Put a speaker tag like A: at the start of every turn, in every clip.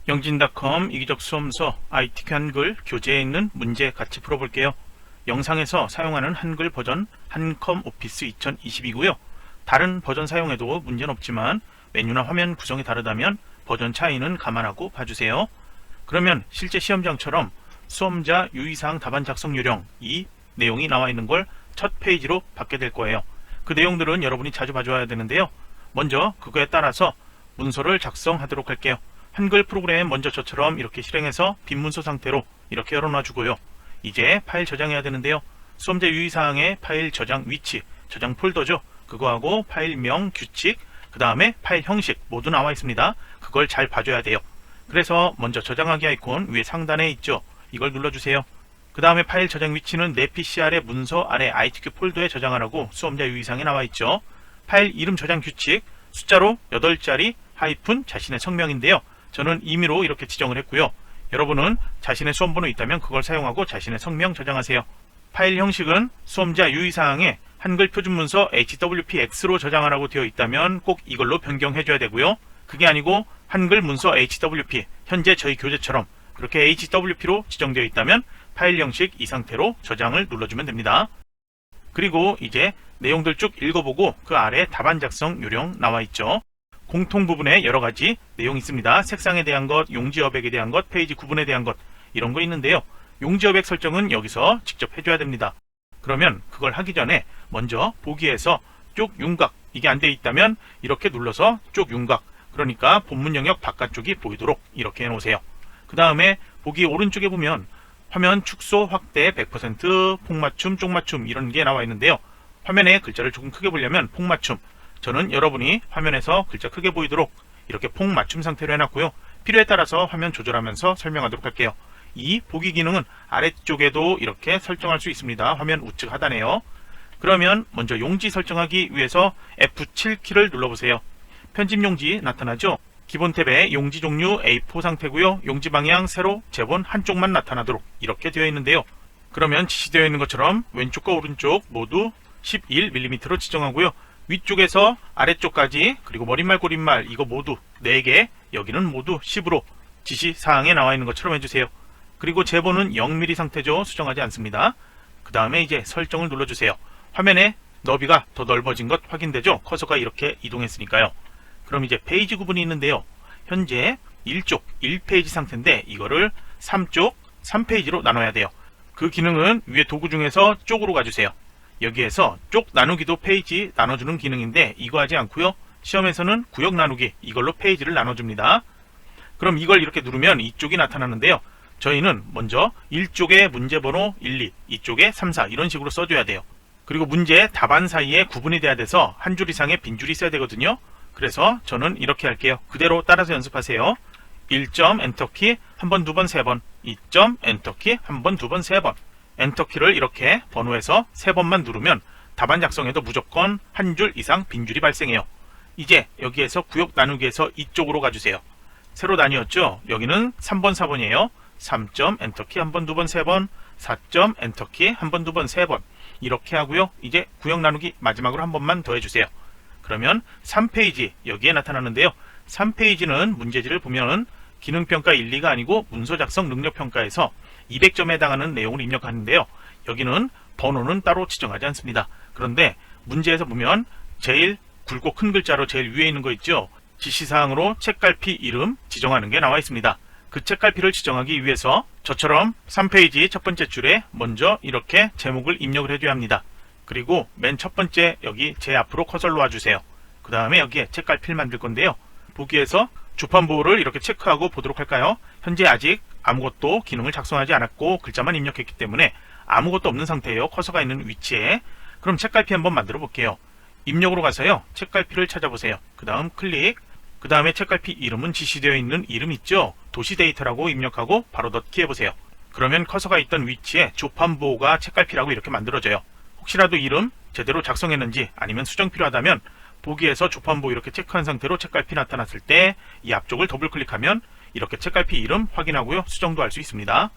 A: 영진닷컴 이기적 수험서 IT 한글 교재에 있는 문제 같이 풀어볼게요. 영상에서 사용하는 한글 버전 한컴 오피스 2020이고요. 다른 버전 사용해도 문제는 없지만 메뉴나 화면 구성이 다르다면 버전 차이는 감안하고 봐주세요. 그러면 실제 시험장처럼 수험자 유의사항 답안 작성 요령 이 내용이 나와 있는 걸 첫 페이지로 받게 될 거예요. 그 내용들은 여러분이 자주 봐줘야 되는데요. 먼저 그거에 따라서 문서를 작성하도록 할게요. 한글 프로그램 먼저 저처럼 이렇게 실행해서 빈 문서 상태로 이렇게 열어놔 주고요. 이제 파일 저장해야 되는데요. 수험자 유의사항의 파일 저장 위치, 저장 폴더죠. 그거하고 파일명, 규칙, 그 다음에 파일 형식 모두 나와 있습니다. 그걸 잘 봐줘야 돼요. 그래서 먼저 저장하기 아이콘 위에 상단에 있죠. 이걸 눌러주세요. 그 다음에 파일 저장 위치는 내 PC 아래 문서 아래 ITQ 폴더에 저장하라고 수험자 유의사항에 나와 있죠. 파일 이름 저장 규칙, 숫자로 8자리 하이픈 자신의 성명인데요. 저는 임의로 이렇게 지정을 했고요. 여러분은 자신의 수험번호 있다면 그걸 사용하고 자신의 성명 저장하세요. 파일 형식은 수험자 유의사항에 한글 표준문서 HWPX로 저장하라고 되어 있다면 꼭 이걸로 변경해줘야 되고요. 그게 아니고 한글 문서 HWP, 현재 저희 교재처럼 그렇게 HWP로 지정되어 있다면 파일 형식 이 상태로 저장을 눌러주면 됩니다. 그리고 이제 내용들 쭉 읽어보고 그 아래 답안 작성 요령 나와 있죠. 공통 부분에 여러 가지 내용이 있습니다. 색상에 대한 것, 용지 여백에 대한 것, 페이지 구분에 대한 것 이런 거 있는데요. 용지 여백 설정은 여기서 직접 해줘야 됩니다. 그러면 그걸 하기 전에 먼저 보기에서 쪽 윤곽 이게 안 돼 있다면 이렇게 눌러서 쪽 윤곽 그러니까 본문 영역 바깥쪽이 보이도록 이렇게 해놓으세요. 그 다음에 보기 오른쪽에 보면 화면 축소 확대 100% 폭맞춤 쪽맞춤 이런 게 나와 있는데요. 화면에 글자를 조금 크게 보려면 폭맞춤 저는 여러분이 화면에서 글자 크게 보이도록 이렇게 폭맞춤 상태로 해놨고요. 필요에 따라서 화면 조절하면서 설명하도록 할게요. 이 보기 기능은 아래쪽에도 이렇게 설정할 수 있습니다. 화면 우측 하단에요. 그러면 먼저 용지 설정하기 위해서 F7키를 눌러보세요. 편집 용지 나타나죠? 기본 탭에 용지 종류 A4 상태고요. 용지 방향 세로 제본 한쪽만 나타나도록 이렇게 되어 있는데요. 그러면 지시되어 있는 것처럼 왼쪽과 오른쪽 모두 11mm로 지정하고요. 위쪽에서 아래쪽까지 그리고 머릿말 고릿말 이거 모두 4개 여기는 모두 10으로 지시사항에 나와 있는 것처럼 해주세요. 그리고 제본은 0mm 상태죠. 수정하지 않습니다. 그 다음에 이제 설정을 눌러주세요. 화면에 너비가 더 넓어진 것 확인되죠? 커서가 이렇게 이동했으니까요. 그럼 이제 페이지 구분이 있는데요. 현재 1쪽 1페이지 상태인데 이거를 3쪽 3페이지로 나눠야 돼요. 그 기능은 위에 도구 중에서 쪽으로 가주세요. 여기에서 쪽 나누기도 페이지 나눠주는 기능인데 이거 하지 않고요. 시험에서는 구역 나누기 이걸로 페이지를 나눠줍니다. 그럼 이걸 이렇게 누르면 이쪽이 나타나는데요. 저희는 먼저 1쪽에 문제번호 1, 2, 이쪽에 3, 4 이런 식으로 써줘야 돼요. 그리고 문제 답안 사이에 구분이 돼야 돼서 한 줄 이상의 빈줄이 있어야 되거든요. 그래서 저는 이렇게 할게요. 그대로 따라서 연습하세요. 1점 엔터키 한 번, 두 번, 세 번 2점 엔터키 한 번, 두 번, 세 번 엔터키를 이렇게 번호에서 3번만 누르면 답안 작성에도 무조건 한 줄 이상 빈줄이 발생해요. 이제 여기에서 구역 나누기에서 이쪽으로 가주세요. 세로 나뉘었죠? 여기는 3번, 4번이에요. 3점 엔터키 한 번, 두 번, 세 번 4점 엔터키 한 번, 두 번, 세 번 이렇게 하고요. 이제 구역 나누기 마지막으로 한 번만 더 해주세요. 그러면 3페이지 여기에 나타나는데요. 3페이지는 문제지를 보면 기능평가 1, 2가 아니고 문서 작성 능력평가에서 200점에 해당하는 내용을 입력하는데요. 여기는 번호는 따로 지정하지 않습니다. 그런데 문제에서 보면 제일 굵고 큰 글자로 제일 위에 있는 거 있죠. 지시사항으로 책갈피 이름 지정하는 게 나와 있습니다. 그 책갈피를 지정하기 위해서 저처럼 3페이지 첫 번째 줄에 먼저 이렇게 제목을 입력을 해줘야 합니다. 그리고 맨 첫 번째 여기 제 앞으로 커서를 놔주세요. 그 다음에 여기에 책갈피를 만들 건데요. 보기에서 주판 보호를 이렇게 체크하고 보도록 할까요? 현재 아직 아무것도 기능을 작성하지 않았고 글자만 입력했기 때문에 아무것도 없는 상태예요. 커서가 있는 위치에. 그럼 책갈피 한번 만들어 볼게요. 입력으로 가서요. 책갈피를 찾아보세요. 그 다음 클릭. 그 다음에 책갈피 이름은 지시되어 있는 이름 있죠? 도시 데이터라고 입력하고 바로 넣기 해보세요. 그러면 커서가 있던 위치에 조판 보호가 책갈피라고 이렇게 만들어져요. 혹시라도 이름 제대로 작성했는지 아니면 수정 필요하다면 보기에서 조판보 이렇게 체크한 상태로 책갈피 나타났을 때 이 앞쪽을 더블 클릭하면 이렇게 책갈피 이름 확인하고요. 수정도 할 수 있습니다.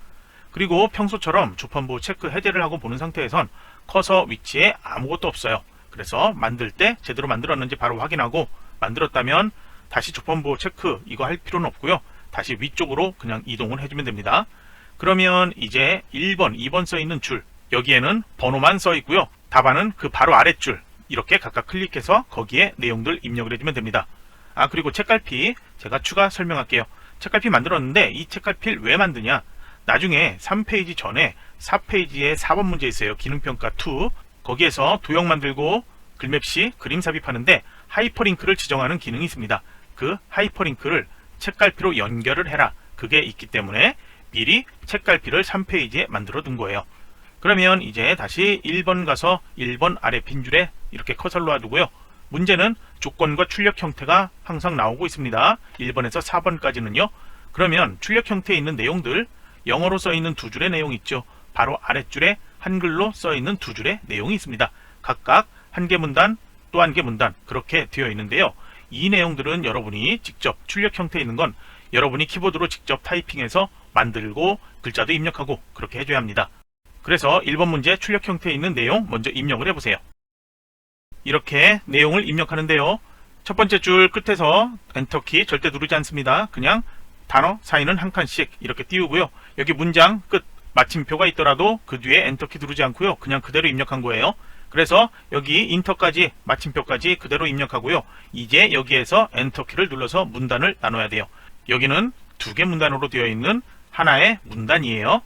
A: 그리고 평소처럼 조판보 체크 해제를 하고 보는 상태에선 커서 위치에 아무것도 없어요. 그래서 만들 때 제대로 만들었는지 바로 확인하고 만들었다면 다시 조판보 체크 이거 할 필요는 없고요. 다시 위쪽으로 그냥 이동을 해주면 됩니다. 그러면 이제 1번, 2번 써있는 줄, 여기에는 번호만 써있고요. 답안은 그 바로 아랫줄 이렇게 각각 클릭해서 거기에 내용들 입력을 해주면 됩니다. 그리고 책갈피 제가 추가 설명할게요. 책갈피 만들었는데 이 책갈피를 왜 만드냐, 나중에 3페이지 전에 4페이지에 4번 문제 있어요. 기능평가 2. 거기에서 도형 만들고 글맵 시 그림 삽입하는데 하이퍼링크를 지정하는 기능이 있습니다. 그 하이퍼링크를 책갈피로 연결을 해라, 그게 있기 때문에 미리 책갈피를 3페이지에 만들어 둔 거예요. 그러면 이제 다시 1번 가서 1번 아래 빈줄에 이렇게 커서를 놔두고요. 문제는 조건과 출력 형태가 항상 나오고 있습니다. 1번에서 4번까지는요. 그러면 출력 형태에 있는 내용들, 영어로 써있는 두 줄의 내용 있죠. 바로 아랫줄에 한글로 써있는 두 줄의 내용이 있습니다. 각각 한 개 문단, 또 한 개 문단 그렇게 되어 있는데요. 이 내용들은 여러분이 직접 출력 형태에 있는 건 여러분이 키보드로 직접 타이핑해서 만들고 글자도 입력하고 그렇게 해줘야 합니다. 그래서 1번 문제 출력 형태에 있는 내용 먼저 입력을 해보세요. 이렇게 내용을 입력하는데요. 첫 번째 줄 끝에서 엔터키 절대 누르지 않습니다. 그냥 단어 사인은 한 칸씩 이렇게 띄우고요. 여기 문장 끝 마침표가 있더라도 그 뒤에 엔터키 누르지 않고요. 그냥 그대로 입력한 거예요. 그래서 여기 인터까지 마침표까지 그대로 입력하고요. 이제 여기에서 엔터키를 눌러서 문단을 나눠야 돼요. 여기는 두 개 문단으로 되어 있는 하나의 문단이에요.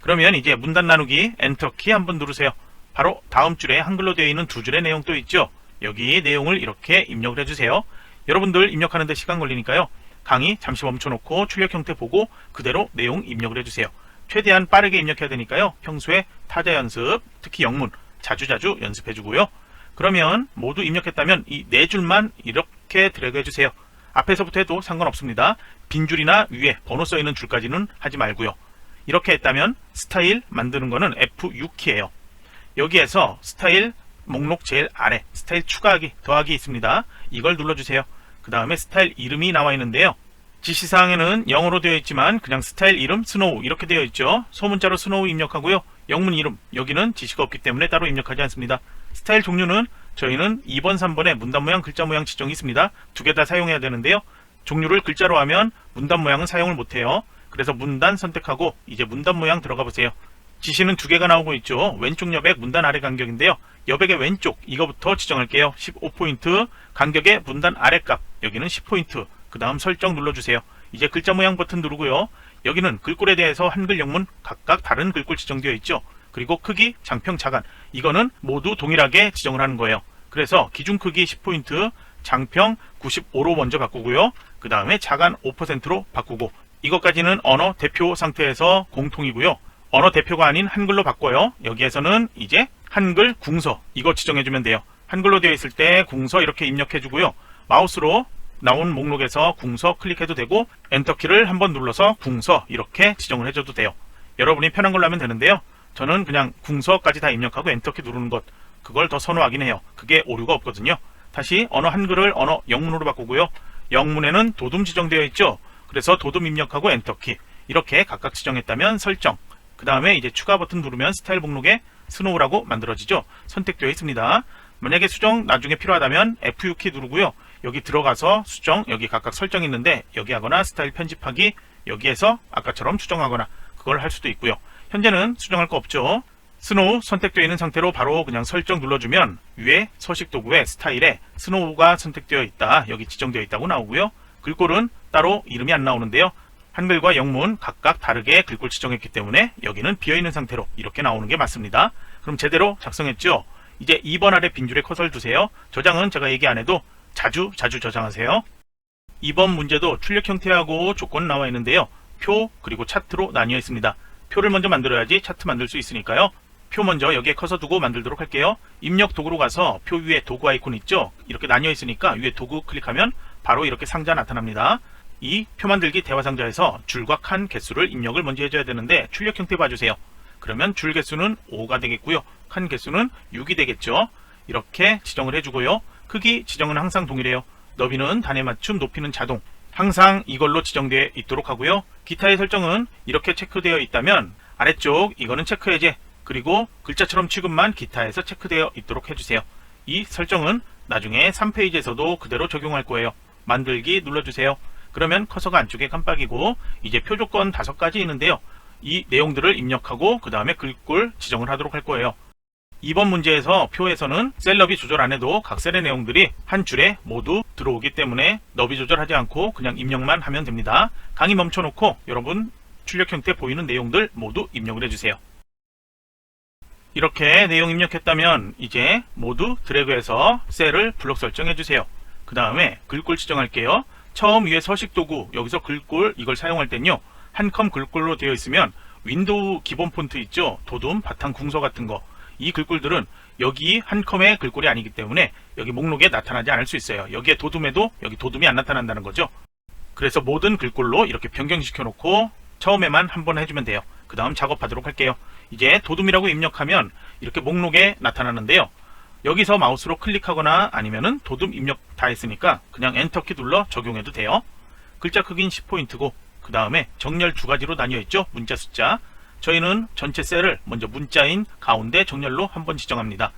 A: 그러면 이제 문단 나누기 엔터키 한번 누르세요. 바로 다음 줄에 한글로 되어 있는 두 줄의 내용 또 있죠. 여기 내용을 이렇게 입력을 해주세요. 여러분들 입력하는데 시간 걸리니까요. 강의 잠시 멈춰놓고 출력 형태 보고 그대로 내용 입력을 해주세요. 최대한 빠르게 입력해야 되니까요. 평소에 타자 연습, 특히 영문 자주자주 연습해주고요. 그러면 모두 입력했다면 이 네 줄만 이렇게 드래그 해주세요. 앞에서부터 해도 상관없습니다. 빈 줄이나 위에 번호 써있는 줄까지는 하지 말고요. 이렇게 했다면 스타일 만드는 거는 F6키예요. 여기에서 스타일 목록 제일 아래 스타일 추가하기, 더하기 있습니다. 이걸 눌러주세요. 그 다음에 스타일 이름이 나와 있는데요. 지시사항에는 영어로 되어 있지만 그냥 스타일 이름 스노우 이렇게 되어 있죠. 소문자로 스노우 입력하고요. 영문 이름 여기는 지시가 없기 때문에 따로 입력하지 않습니다. 스타일 종류는 저희는 2번, 3번에 문단 모양, 글자 모양 지정이 있습니다. 두 개 다 사용해야 되는데요. 종류를 글자로 하면 문단 모양은 사용을 못해요. 그래서 문단 선택하고 이제 문단 모양 들어가 보세요. 지시는 두 개가 나오고 있죠. 왼쪽 여백, 문단 아래 간격인데요. 여백의 왼쪽 이거부터 지정할게요. 15포인트, 간격의 문단 아래 값 여기는 10포인트. 그 다음 설정 눌러주세요. 이제 글자 모양 버튼 누르고요. 여기는 글꼴에 대해서 한글 영문 각각 다른 글꼴 지정되어 있죠. 그리고 크기, 장평, 자간 이거는 모두 동일하게 지정을 하는 거예요. 그래서 기준 크기 10포인트, 장평 95로 먼저 바꾸고요. 그 다음에 자간 5%로 바꾸고 이것까지는 언어 대표 상태에서 공통이고요. 언어 대표가 아닌 한글로 바꿔요. 여기에서는 이제 한글 궁서 이거 지정해주면 돼요. 한글로 되어 있을 때 궁서 이렇게 입력해주고요. 마우스로 나온 목록에서 궁서 클릭해도 되고 엔터키를 한번 눌러서 궁서 이렇게 지정을 해줘도 돼요. 여러분이 편한 걸로 하면 되는데요. 저는 그냥 궁서까지 다 입력하고 엔터키 누르는 것 그걸 더 선호하긴 해요. 그게 오류가 없거든요. 다시 언어 한글을 언어 영문으로 바꾸고요. 영문에는 도둠 지정되어 있죠. 그래서 도둠 입력하고 엔터키 이렇게 각각 지정했다면 설정 그 다음에 이제 추가 버튼 누르면 스타일 목록에 스노우라고 만들어지죠. 선택되어 있습니다. 만약에 수정 나중에 필요하다면 F6키 누르고요. 여기 들어가서 수정 여기 각각 설정이 있는데 여기 하거나 스타일 편집하기 여기에서 아까처럼 수정하거나 그걸 할 수도 있고요. 현재는 수정할 거 없죠. 스노우 선택되어 있는 상태로 바로 그냥 설정 눌러주면 위에 서식 도구에 스타일에 스노우가 선택되어 있다 여기 지정되어 있다고 나오고요. 글꼴은 따로 이름이 안 나오는데요. 한글과 영문 각각 다르게 글꼴 지정했기 때문에 여기는 비어있는 상태로 이렇게 나오는 게 맞습니다. 그럼 제대로 작성했죠. 이제 2번 아래 빈줄에 커서를 두세요. 저장은 제가 얘기 안 해도 자주 저장하세요. 2번 문제도 출력 형태하고 조건 나와 있는데요. 표 그리고 차트로 나뉘어 있습니다. 표를 먼저 만들어야지 차트 만들 수 있으니까요. 표 먼저 여기에 커서 두고 만들도록 할게요. 입력 도구로 가서 표 위에 도구 아이콘 있죠. 이렇게 나뉘어 있으니까 위에 도구 클릭하면 바로 이렇게 상자 나타납니다. 이 표 만들기 대화 상자에서 줄과 칸 개수를 입력을 먼저 해줘야 되는데 출력 형태 봐주세요. 그러면 줄 개수는 5가 되겠고요. 칸 개수는 6이 되겠죠. 이렇게 지정을 해주고요. 크기 지정은 항상 동일해요. 너비는 단에 맞춤, 높이는 자동. 항상 이걸로 지정되어 있도록 하고요. 기타의 설정은 이렇게 체크되어 있다면 아래쪽 이거는 체크 해제 그리고 글자처럼 취급만 기타에서 체크되어 있도록 해주세요. 이 설정은 나중에 3페이지에서도 그대로 적용할 거예요. 만들기 눌러주세요. 그러면 커서가 안쪽에 깜빡이고 이제 표 조건 5가지 있는데요. 이 내용들을 입력하고 그 다음에 글꼴 지정을 하도록 할 거예요. 이번 문제에서 표에서는 셀 너비 조절 안 해도 각 셀의 내용들이 한 줄에 모두 들어오기 때문에 너비 조절하지 않고 그냥 입력만 하면 됩니다. 강의 멈춰놓고 여러분 출력 형태 보이는 내용들 모두 입력을 해주세요. 이렇게 내용 입력했다면 이제 모두 드래그해서 셀을 블록 설정해주세요. 그 다음에 글꼴 지정할게요. 처음 위에 서식 도구 여기서 글꼴 이걸 사용할 땐요. 한컴 글꼴로 되어 있으면 윈도우 기본 폰트 있죠. 도둠, 바탕, 궁서 같은 거. 이 글꼴들은 여기 한컴의 글꼴이 아니기 때문에 여기 목록에 나타나지 않을 수 있어요. 여기에 도둠에도 여기 도둠이 안 나타난다는 거죠. 그래서 모든 글꼴로 이렇게 변경시켜 놓고 처음에만 한번 해주면 돼요. 그 다음 작업하도록 할게요. 이제 도둠이라고 입력하면 이렇게 목록에 나타나는데요. 여기서 마우스로 클릭하거나 아니면은 도둠 입력 다 했으니까 그냥 엔터키 눌러 적용해도 돼요. 글자 크기는 10포인트고 그 다음에 정렬 2가지로 나뉘어 있죠. 문자 숫자. 저희는 전체 셀을 먼저 문자인 가운데 정렬로 한번 지정합니다.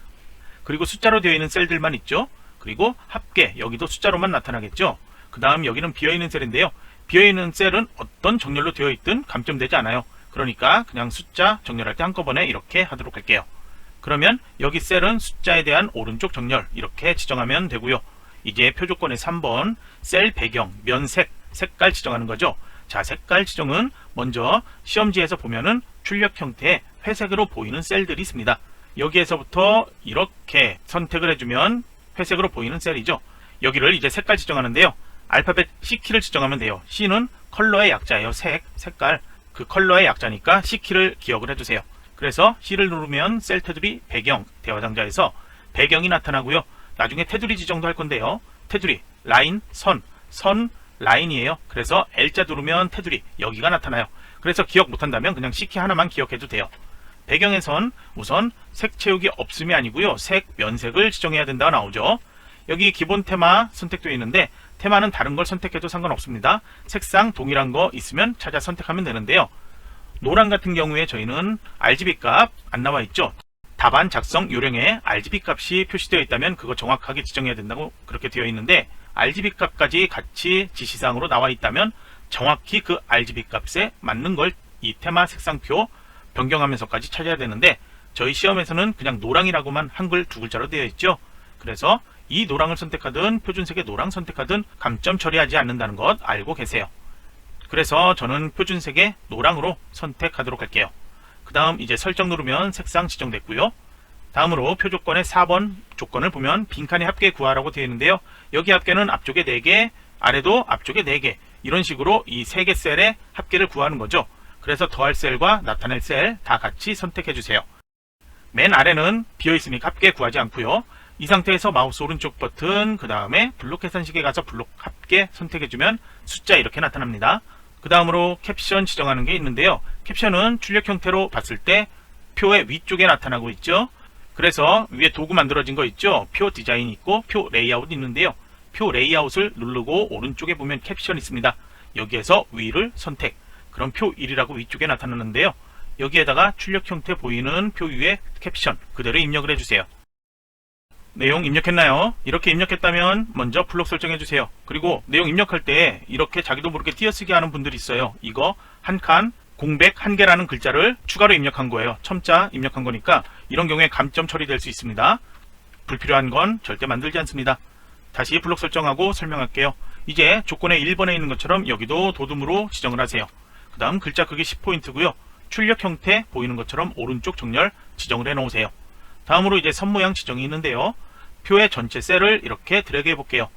A: 그리고 숫자로 되어 있는 셀들만 있죠. 그리고 합계 여기도 숫자로만 나타나겠죠. 그 다음 여기는 비어있는 셀인데요. 비어있는 셀은 어떤 정렬로 되어 있든 감점되지 않아요. 그러니까 그냥 숫자 정렬할 때 한꺼번에 이렇게 하도록 할게요. 그러면 여기 셀은 숫자에 대한 오른쪽 정렬 이렇게 지정하면 되고요. 이제 표조건의 3번 셀 배경, 면색, 색깔 지정하는 거죠. 자, 색깔 지정은 먼저 시험지에서 보면은 출력 형태의 회색으로 보이는 셀들이 있습니다. 여기에서부터 이렇게 선택을 해주면 회색으로 보이는 셀이죠. 여기를 이제 색깔 지정하는데요. 알파벳 C키를 지정하면 돼요. C는 컬러의 약자예요. 색깔. 그 컬러의 약자니까 C키를 기억을 해주세요. 그래서 C를 누르면 셀 테두리 배경 대화상자에서 배경이 나타나고요. 나중에 테두리 지정도 할 건데요. 테두리, 라인, 선 라인이에요. 그래서 L자 누르면 테두리 여기가 나타나요. 그래서 기억 못한다면 그냥 C키 하나만 기억해도 돼요. 배경에선 우선 색 채우기 없음이 아니고요. 색, 면색을 지정해야 된다고 나오죠. 여기 기본 테마 선택되어 있는데 테마는 다른 걸 선택해도 상관없습니다. 색상 동일한 거 있으면 찾아 선택하면 되는데요. 노란 같은 경우에 저희는 RGB 값 안 나와 있죠. 답안 작성 요령에 RGB 값이 표시되어 있다면 그거 정확하게 지정해야 된다고 그렇게 되어 있는데 RGB 값까지 같이 지시사항으로 나와 있다면 정확히 그 RGB 값에 맞는 걸 이 테마 색상표 변경하면서까지 찾아야 되는데 저희 시험에서는 그냥 노랑이라고만 한글 2글자로 되어 있죠. 그래서 이 노랑을 선택하든 표준색의 노랑 선택하든 감점 처리하지 않는다는 것 알고 계세요. 그래서 저는 표준색의 노랑으로 선택하도록 할게요. 그 다음 이제 설정 누르면 색상 지정됐고요. 다음으로 표조건의 4번 조건을 보면 빈칸의 합계 구하라고 되어 있는데요. 여기 합계는 앞쪽에 4개, 아래도 앞쪽에 4개 이런 식으로 이 3개 셀의 합계를 구하는 거죠. 그래서 더할 셀과 나타낼 셀 다 같이 선택해 주세요. 맨 아래는 비어있으니까 합계 구하지 않고요. 이 상태에서 마우스 오른쪽 버튼 그 다음에 블록 계산식에 가서 블록 합계 선택해주면 숫자 이렇게 나타납니다. 그 다음으로 캡션 지정하는 게 있는데요. 캡션은 출력 형태로 봤을 때 표의 위쪽에 나타나고 있죠. 그래서 위에 도구 만들어진 거 있죠. 표 디자인 있고 표 레이아웃 있는데요. 표 레이아웃을 누르고 오른쪽에 보면 캡션 있습니다. 여기에서 위를 선택. 그럼 표 1이라고 위쪽에 나타나는데요. 여기에다가 출력 형태 보이는 표 위에 캡션 그대로 입력을 해주세요. 내용 입력했나요? 이렇게 입력했다면 먼저 블록 설정해주세요. 그리고 내용 입력할 때 이렇게 자기도 모르게 띄어쓰기 하는 분들이 있어요. 이거 한 칸 공백 1개라는 글자를 추가로 입력한 거예요. 첨자 입력한 거니까 이런 경우에 감점 처리될 수 있습니다. 불필요한 건 절대 만들지 않습니다. 다시 블록 설정하고 설명할게요. 이제 조건의 1번에 있는 것처럼 여기도 도둠으로 지정을 하세요. 그 다음 글자 크기 10포인트고요. 출력 형태 보이는 것처럼 오른쪽 정렬 지정을 해 놓으세요. 다음으로 이제 선 모양 지정이 있는데요. 표의 전체 셀을 이렇게 드래그 해 볼게요.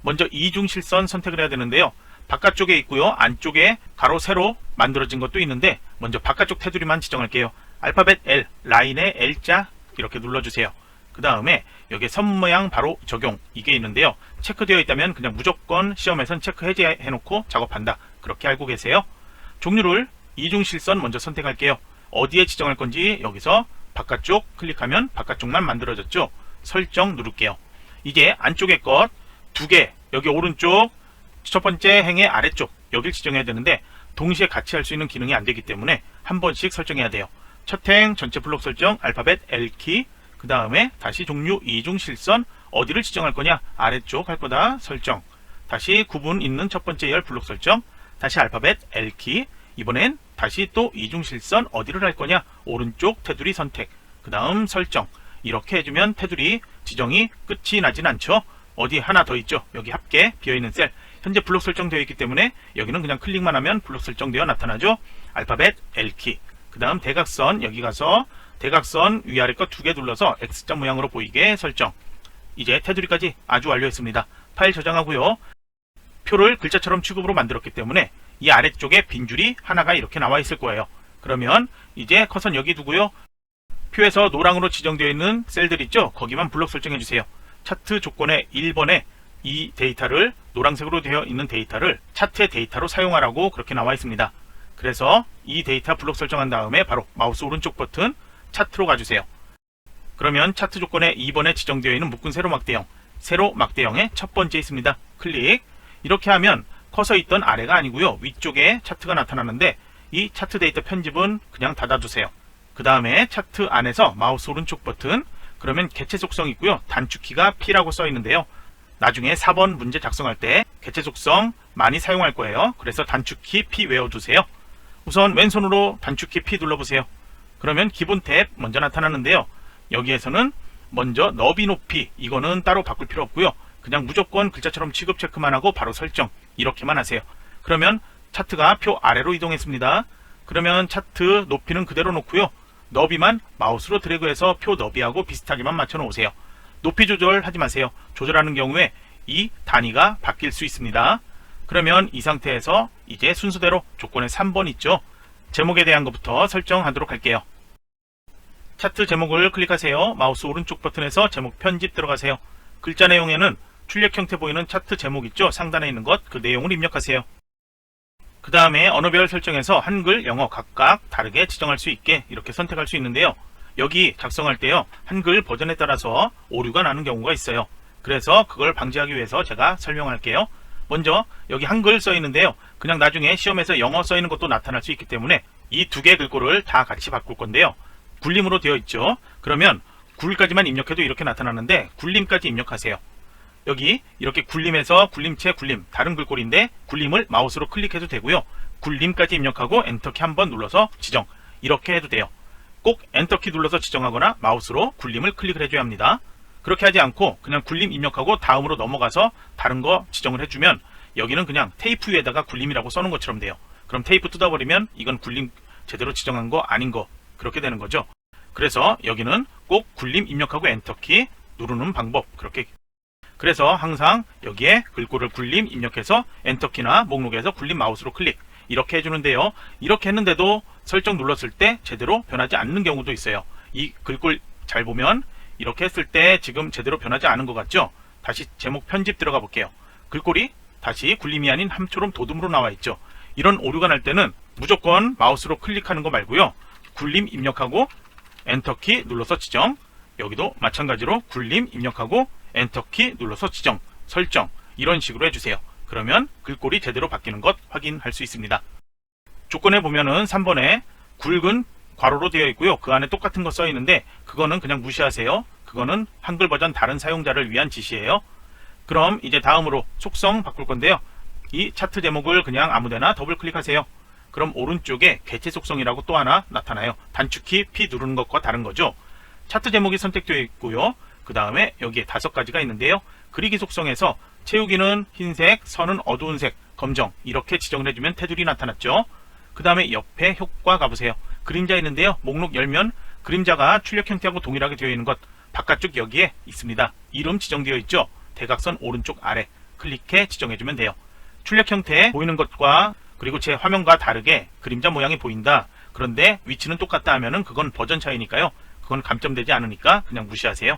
A: 먼저 이중 실선 선택을 해야 되는데요. 바깥쪽에 있고요. 안쪽에 가로 세로 만들어진 것도 있는데 먼저 바깥쪽 테두리만 지정할게요. 알파벳 L, 라인에 L자 이렇게 눌러주세요. 그 다음에 여기에 선 모양 바로 적용 이게 있는데요. 체크되어 있다면 그냥 무조건 시험에선 체크 해제해 놓고 작업한다. 그렇게 알고 계세요. 종류를 이중 실선 먼저 선택할게요. 어디에 지정할 건지 여기서 바깥쪽 클릭하면 바깥쪽만 만들어졌죠. 설정 누를게요. 이제 안쪽에 것 2개 여기 오른쪽 첫 번째 행의 아래쪽 여길 지정해야 되는데 동시에 같이 할 수 있는 기능이 안 되기 때문에 한 번씩 설정해야 돼요. 첫 행 전체 블록 설정 알파벳 L키 그 다음에 다시 종류 이중 실선 어디를 지정할 거냐 아래쪽 할 거다 설정 다시 구분 있는 첫 번째 열 블록 설정, 다시 알파벳 L키, 이번엔 다시 또 이중실선 어디를 할 거냐, 오른쪽 테두리 선택, 그 다음 설정. 이렇게 해주면 테두리 지정이 끝이 나진 않죠. 어디 하나 더 있죠. 여기 합계 비어있는 셀, 현재 블록 설정되어 있기 때문에 여기는 그냥 클릭만 하면 블록 설정되어 나타나죠. 알파벳 L키, 그 다음 대각선, 여기 가서 대각선 위아래 거 두 개 눌러서 X자 모양으로 보이게 설정. 이제 테두리까지 아주 완료했습니다. 파일 저장하고요. 표를 글자처럼 취급으로 만들었기 때문에 이 아래쪽에 빈 줄이 하나가 이렇게 나와 있을 거예요. 그러면 이제 커서는 여기 두고요. 표에서 노랑으로 지정되어 있는 셀들 있죠? 거기만 블록 설정해 주세요. 차트 조건의 1번에 이 데이터를, 노란색으로 되어 있는 데이터를 차트의 데이터로 사용하라고 그렇게 나와 있습니다. 그래서 이 데이터 블록 설정한 다음에 바로 마우스 오른쪽 버튼 차트로 가주세요. 그러면 차트 조건에 2번에 지정되어 있는 묶은 세로 막대형, 세로 막대형의 첫 번째 있습니다. 클릭. 이렇게 하면 커서 있던 아래가 아니고요, 위쪽에 차트가 나타나는데 이 차트 데이터 편집은 그냥 닫아두세요. 그 다음에 차트 안에서 마우스 오른쪽 버튼, 그러면 개체 속성 있고요, 단축키가 P라고 써 있는데요. 나중에 4번 문제 작성할 때 개체 속성 많이 사용할 거예요. 그래서 단축키 P 외워두세요. 우선 왼손으로 단축키 P 눌러보세요. 그러면 기본 탭 먼저 나타나는데요. 여기에서는 먼저 너비 높이, 이거는 따로 바꿀 필요 없고요. 그냥 무조건 글자처럼 취급 체크만 하고 바로 설정, 이렇게만 하세요. 그러면 차트가 표 아래로 이동했습니다. 그러면 차트 높이는 그대로 놓고요. 너비만 마우스로 드래그해서 표 너비하고 비슷하게만 맞춰 놓으세요. 높이 조절하지 마세요. 조절하는 경우에 이 단위가 바뀔 수 있습니다. 그러면 이 상태에서 이제 순서대로 조건의 3번 있죠. 제목에 대한 것부터 설정하도록 할게요. 차트 제목을 클릭하세요. 마우스 오른쪽 버튼에서 제목 편집 들어가세요. 글자 내용에는 출력 형태 보이는 차트 제목 있죠? 상단에 있는 것, 그 내용을 입력하세요. 그 다음에 언어별 설정에서 한글, 영어 각각 다르게 지정할 수 있게 이렇게 선택할 수 있는데요. 여기 작성할 때요, 한글 버전에 따라서 오류가 나는 경우가 있어요. 그래서 그걸 방지하기 위해서 제가 설명할게요. 먼저 여기 한글 써 있는데요, 그냥 나중에 시험에서 영어 써 있는 것도 나타날 수 있기 때문에 이 두 개 글꼴을 다 같이 바꿀 건데요. 굴림으로 되어 있죠. 그러면 굴까지만 입력해도 이렇게 나타나는데 굴림까지 입력하세요. 여기 이렇게 굴림에서 굴림체 굴림, 다른 글꼴인데 굴림을 마우스로 클릭해도 되고요. 굴림까지 입력하고 엔터키 한번 눌러서 지정, 이렇게 해도 돼요. 꼭 엔터키 눌러서 지정하거나 마우스로 굴림을 클릭을 해줘야 합니다. 그렇게 하지 않고 그냥 굴림 입력하고 다음으로 넘어가서 다른 거 지정을 해주면 여기는 그냥 테이프 위에다가 굴림이라고 써놓은 것처럼 돼요. 그럼 테이프 뜯어버리면 이건 굴림 제대로 지정한 거 아닌 거, 그렇게 되는 거죠. 그래서 여기는 꼭 굴림 입력하고 엔터키 누르는 방법, 그렇게. 그래서 항상 여기에 글꼴을 굴림 입력해서 엔터키나 목록에서 굴림 마우스로 클릭, 이렇게 해주는데요. 이렇게 했는데도 설정 눌렀을 때 제대로 변하지 않는 경우도 있어요. 이 글꼴 잘 보면 이렇게 했을 때 지금 제대로 변하지 않은 것 같죠? 다시 제목 편집 들어가 볼게요. 글꼴이 다시 굴림이 아닌 함초롬 도둠으로 나와 있죠. 이런 오류가 날 때는 무조건 마우스로 클릭하는 거 말고요, 굴림 입력하고 엔터키 눌러서 지정, 여기도 마찬가지로 굴림 입력하고 엔터키 눌러서 지정, 설정, 이런 식으로 해주세요. 그러면 글꼴이 제대로 바뀌는 것 확인할 수 있습니다. 조건에 보면은 3번에 굵은 괄호로 되어 있고요. 그 안에 똑같은 거 써 있는데 그거는 그냥 무시하세요. 그거는 한글 버전 다른 사용자를 위한 지시예요. 그럼 이제 다음으로 속성 바꿀 건데요. 이 차트 제목을 그냥 아무데나 더블 클릭하세요. 그럼 오른쪽에 개체 속성이라고 또 하나 나타나요. 단축키 P 누르는 것과 다른 거죠. 차트 제목이 선택되어 있고요. 그 다음에 여기에 5가지가 있는데요. 그리기 속성에서 채우기는 흰색, 선은 어두운 색, 검정, 이렇게 지정을 해주면 테두리 나타났죠. 그 다음에 옆에 효과 가보세요. 그림자 있는데요. 목록 열면 그림자가 출력 형태하고 동일하게 되어 있는 것, 바깥쪽 여기에 있습니다. 이름 지정되어 있죠. 대각선 오른쪽 아래 클릭해 지정해주면 돼요. 출력 형태 보이는 것과 그리고 제 화면과 다르게 그림자 모양이 보인다, 그런데 위치는 똑같다 하면은 그건 버전 차이니까요. 그건 감점되지 않으니까 그냥 무시하세요.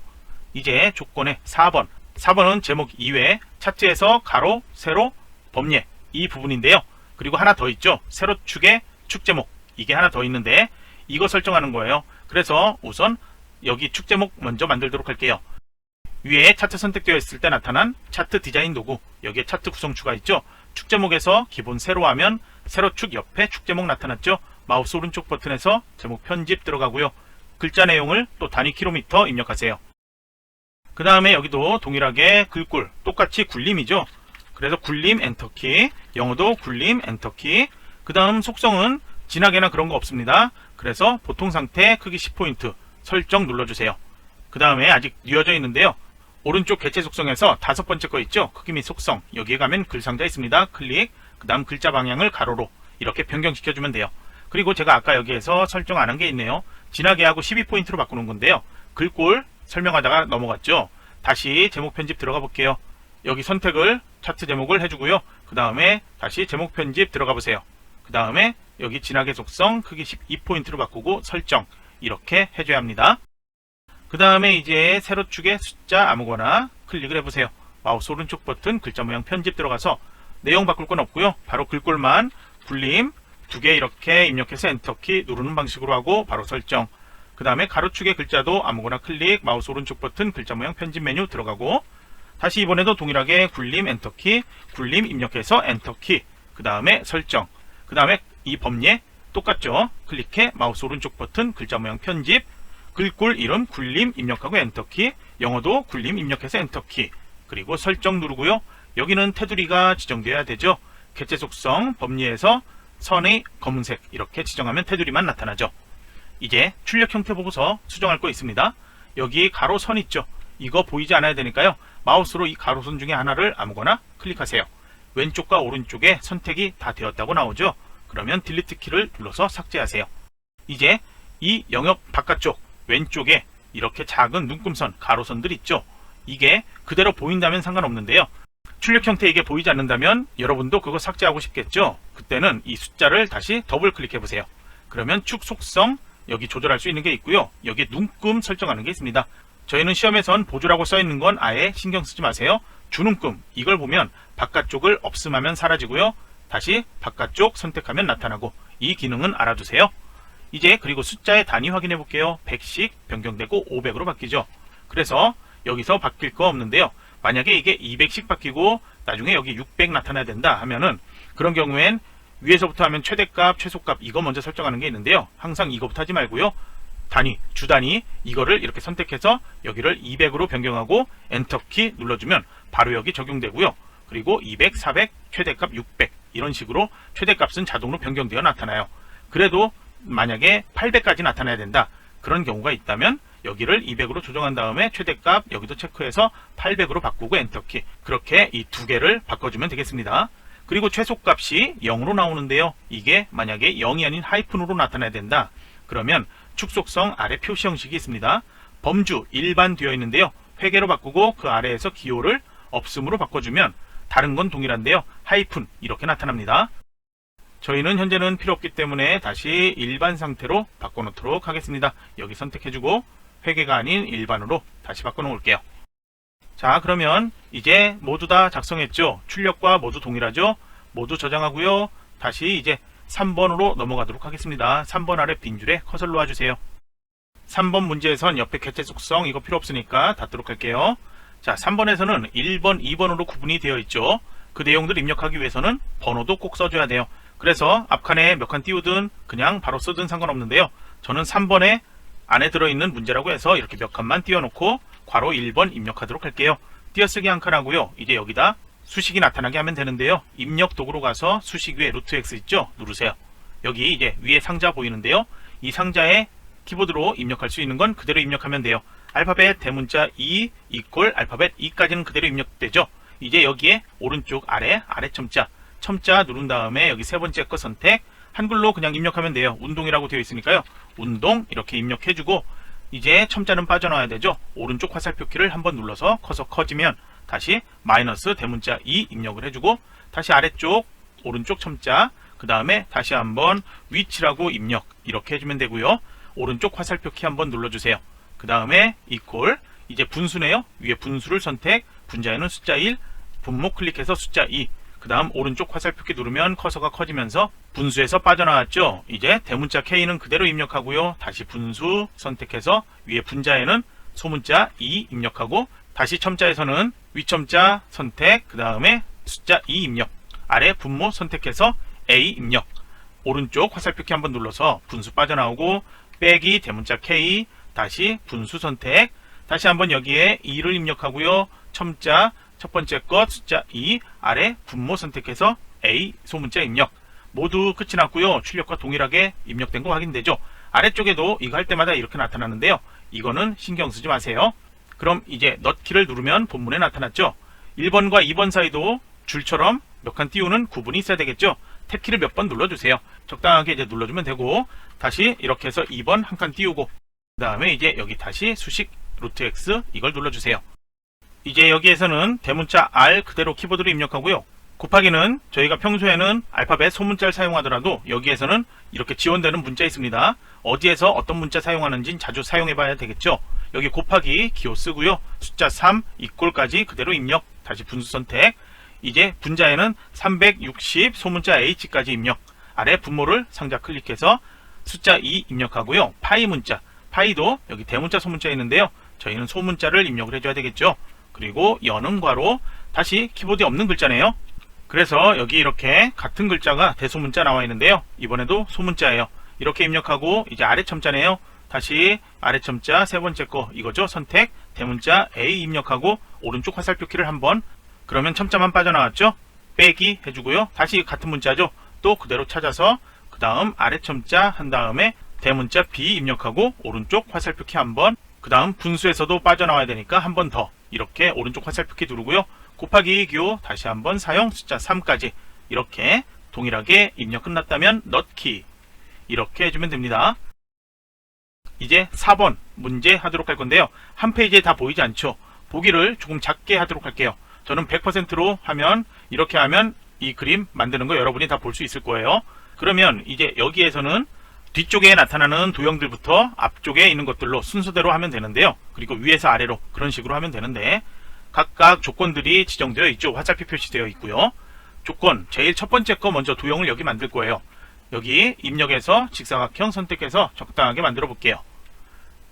A: 이제 조건의 4번. 4번은 제목 이외에 차트에서 가로, 세로, 범례, 이 부분인데요. 그리고 하나 더 있죠. 세로축의 축제목, 이게 하나 더 있는데 이거 설정하는 거예요. 그래서 우선 여기 축제목 먼저 만들도록 할게요. 위에 차트 선택되어 있을 때 나타난 차트 디자인 도구, 여기에 차트 구성추가 있죠. 축제목에서 기본 세로 하면 세로축 옆에 축제목 나타났죠. 마우스 오른쪽 버튼에서 제목 편집 들어가고요. 글자 내용을 또 단위 킬로미터 입력하세요. 그 다음에 여기도 동일하게 글꼴 똑같이 굴림이죠. 그래서 굴림 엔터키, 영어도 굴림 엔터키. 그 다음 속성은 진하게나 그런 거 없습니다. 그래서 보통 상태 크기 10포인트 설정 눌러주세요. 그 다음에 아직 뉘어져 있는데요. 오른쪽 개체 속성에서 5번째 거 있죠? 크기 및 속성. 여기에 가면 글상자 있습니다. 클릭. 그 다음 글자 방향을 가로로 이렇게 변경시켜주면 돼요. 그리고 제가 아까 여기에서 설정 안 한 게 있네요. 진하게 하고 12포인트로 바꾸는 건데요. 글꼴 설명하다가 넘어갔죠? 다시 제목 편집 들어가 볼게요. 여기 선택을 차트 제목을 해주고요. 그 다음에 다시 제목 편집 들어가 보세요. 그 다음에 여기 진하게 속성 크기 12포인트로 바꾸고 설정 이렇게 해줘야 합니다. 그 다음에 이제 세로 축에 숫자 아무거나 클릭을 해보세요. 마우스 오른쪽 버튼 글자 모양 편집 들어가서 내용 바꿀 건 없고요. 바로 글꼴만 굴림 2개 이렇게 입력해서 엔터키 누르는 방식으로 하고 바로 설정. 그 다음에 가로축의 글자도 아무거나 클릭 마우스 오른쪽 버튼 글자 모양 편집 메뉴 들어가고 다시 이번에도 동일하게 굴림 엔터키 굴림 입력해서 엔터키 그 다음에 설정. 그 다음에 이 범례 똑같죠? 클릭해 마우스 오른쪽 버튼 글자 모양 편집 글꼴 이름 굴림 입력하고 엔터키 영어도 굴림 입력해서 엔터키 그리고 설정 누르고요. 여기는 테두리가 지정되어야 되죠. 개체 속성 범위에서 선의 검은색 이렇게 지정하면 테두리만 나타나죠. 이제 출력 형태 보고서 수정할 거 있습니다. 여기 가로선 있죠. 이거 보이지 않아야 되니까요. 마우스로 이 가로선 중에 하나를 아무거나 클릭하세요. 왼쪽과 오른쪽에 선택이 다 되었다고 나오죠. 그러면 딜리트 키를 눌러서 삭제하세요. 이제 이 영역 바깥쪽 왼쪽에 이렇게 작은 눈금선 가로선들 있죠. 이게 그대로 보인다면 상관없는데요. 출력 형태 이게 보이지 않는다면 여러분도 그거 삭제하고 싶겠죠. 그때는 이 숫자를 다시 더블 클릭해 보세요. 그러면 축 속성 여기 조절할 수 있는 게 있고요. 여기 눈금 설정하는 게 있습니다. 저희는 시험에선 보조라고 써 있는 건 아예 신경 쓰지 마세요. 주눈금 이걸 보면 바깥쪽을 없음하면 사라지고요. 다시 바깥쪽 선택하면 나타나고 이 기능은 알아두세요. 이제 그리고 숫자의 단위 확인해 볼게요. 100씩 변경되고 500으로 바뀌죠. 그래서 여기서 바뀔 거 없는데요. 만약에 이게 200씩 바뀌고 나중에 여기 600 나타나야 된다 하면은 그런 경우엔 위에서부터 하면 최대값, 최소값 이거 먼저 설정하는 게 있는데요. 항상 이거부터 하지 말고요. 단위, 주 단위 이거를 이렇게 선택해서 여기를 200으로 변경하고 엔터키 눌러주면 바로 여기 적용되고요. 그리고 200, 400, 최대값 600 이런 식으로 최대값은 자동으로 변경되어 나타나요. 그래도 만약에 800까지 나타나야 된다. 그런 경우가 있다면 여기를 200으로 조정한 다음에 최대값 여기도 체크해서 800으로 바꾸고 엔터키 그렇게 이 두 개를 바꿔주면 되겠습니다. 그리고 최소값이 0으로 나오는데요. 이게 만약에 0이 아닌 하이픈으로 나타나야 된다. 그러면 축속성 아래 표시 형식이 있습니다. 범주 일반 되어 있는데요. 회계로 바꾸고 그 아래에서 기호를 없음으로 바꿔주면 다른 건 동일한데요. 하이픈 이렇게 나타납니다. 저희는 현재는 필요 없기 때문에 다시 일반 상태로 바꿔놓도록 하겠습니다. 여기 선택해주고 회계가 아닌 일반으로 다시 바꿔놓을게요. 자, 그러면 이제 모두 다 작성했죠. 출력과 모두 동일하죠. 모두 저장하고요. 다시 이제 3번으로 넘어가도록 하겠습니다. 3번 아래 빈 줄에 커서를 놓아주세요. 3번 문제에선 옆에 개체 속성 이거 필요 없으니까 닫도록 할게요. 자, 3번에서는 1번, 2번으로 구분이 되어 있죠. 그 내용들 입력하기 위해서는 번호도 꼭 써줘야 돼요. 그래서 앞칸에 몇 칸 띄우든 그냥 바로 쓰든 상관없는데요. 저는 3번에 안에 들어있는 문제라고 해서 이렇게 몇 칸만 띄워놓고 괄호 1번 입력하도록 할게요. 띄어쓰기 한 칸 하고요. 이제 여기다 수식이 나타나게 하면 되는데요. 입력 도구로 가서 수식 위에 루트 X 있죠? 누르세요. 여기 이제 위에 상자 보이는데요. 이 상자에 키보드로 입력할 수 있는 건 그대로 입력하면 돼요. 알파벳 대문자 2 이퀄 알파벳 2까지는 그대로 입력되죠. 이제 여기에 오른쪽 아래 첨자 누른 다음에 여기 세 번째 거 선택 한글로 그냥 입력하면 돼요. 운동이라고 되어 있으니까요. 운동 이렇게 입력해주고 이제 첨자는 빠져나와야 되죠. 오른쪽 화살표 키를 한번 눌러서 커서 커지면 다시 마이너스 대문자 2 입력을 해주고 다시 아래쪽 오른쪽 첨자 그 다음에 다시 한번 위치라고 입력 이렇게 해주면 되고요. 오른쪽 화살표 키 한번 눌러주세요. 그 다음에 이퀄 이제 분수네요. 위에 분수를 선택 분자에는 숫자 1 분모 클릭해서 숫자 2 그 다음 오른쪽 화살표 키 누르면 커서가 커지면서 분수에서 빠져나왔죠. 이제 대문자 K는 그대로 입력하고요. 다시 분수 선택해서 위에 분자에는 소문자 2 입력하고 다시 첨자에서는 위첨자 선택 그 다음에 숫자 2 입력 아래 분모 선택해서 A 입력 오른쪽 화살표 키 한번 눌러서 분수 빠져나오고 빼기 대문자 K 다시 분수 선택 다시 한번 여기에 2를 입력하고요. 첨자 첫 번째 것 숫자 2 아래 분모 선택해서 A 소문자 입력. 모두 끝이 났고요. 출력과 동일하게 입력된 거 확인되죠. 아래쪽에도 이거 할 때마다 이렇게 나타나는데요. 이거는 신경 쓰지 마세요. 그럼 이제 넣기를 누르면 본문에 나타났죠. 1번과 2번 사이도 줄처럼 몇 칸 띄우는 구분이 있어야 되겠죠. 탭키를 몇 번 눌러주세요. 적당하게 이제 눌러주면 되고, 다시 이렇게 해서 2번 한 칸 띄우고, 그 다음에 이제 여기 다시 수식 루트 X 이걸 눌러주세요. 이제 여기에서는 대문자 R 그대로 키보드로 입력하고요. 곱하기는 저희가 평소에는 알파벳 소문자를 사용하더라도 여기에서는 이렇게 지원되는 문자 있습니다. 어디에서 어떤 문자 사용하는지 자주 사용해 봐야 되겠죠. 여기 곱하기 기호 쓰고요. 숫자 3 이꼴까지 그대로 입력. 다시 분수 선택. 이제 분자에는 360 소문자 H까지 입력. 아래 분모를 상자 클릭해서 숫자 2 입력하고요. 파이 문자. 파이도 여기 대문자 소문자 있는데요. 저희는 소문자를 입력을 해줘야 되겠죠. 그리고 여는 괄호. 다시 키보드에 없는 글자네요. 그래서 여기 이렇게 같은 글자가 대소문자 나와 있는데요. 이번에도 소문자예요. 이렇게 입력하고 이제 아래 첨자네요. 다시 아래 첨자 세 번째 거 이거죠. 선택 대문자 A 입력하고 오른쪽 화살표 키를 한번, 그러면 첨자만 빠져나왔죠. 빼기 해주고요. 다시 같은 문자죠. 또 그대로 찾아서 그 다음 아래 첨자 한 다음에 대문자 B 입력하고 오른쪽 화살표 키 한번, 그 다음 분수에서도 빠져나와야 되니까 한 번 더 이렇게 오른쪽 화살표 키 누르고요. 곱하기 기호 다시 한번 사용 숫자 3까지 이렇게 동일하게 입력 끝났다면 넣기 이렇게 해주면 됩니다. 이제 4번 문제 하도록 할 건데요. 한 페이지에 다 보이지 않죠. 보기를 조금 작게 하도록 할게요. 저는 100%로 하면 이렇게 하면 이 그림 만드는 거 여러분이 다 볼 수 있을 거예요. 그러면 이제 여기에서는 뒤쪽에 나타나는 도형들부터 앞쪽에 있는 것들로 순서대로 하면 되는데요. 그리고 위에서 아래로 그런 식으로 하면 되는데, 각각 조건들이 지정되어 있죠. 화살표 표시되어 있고요. 조건 제일 첫 번째 거 먼저 도형을 여기 만들 거예요. 여기 입력해서 직사각형 선택해서 적당하게 만들어 볼게요.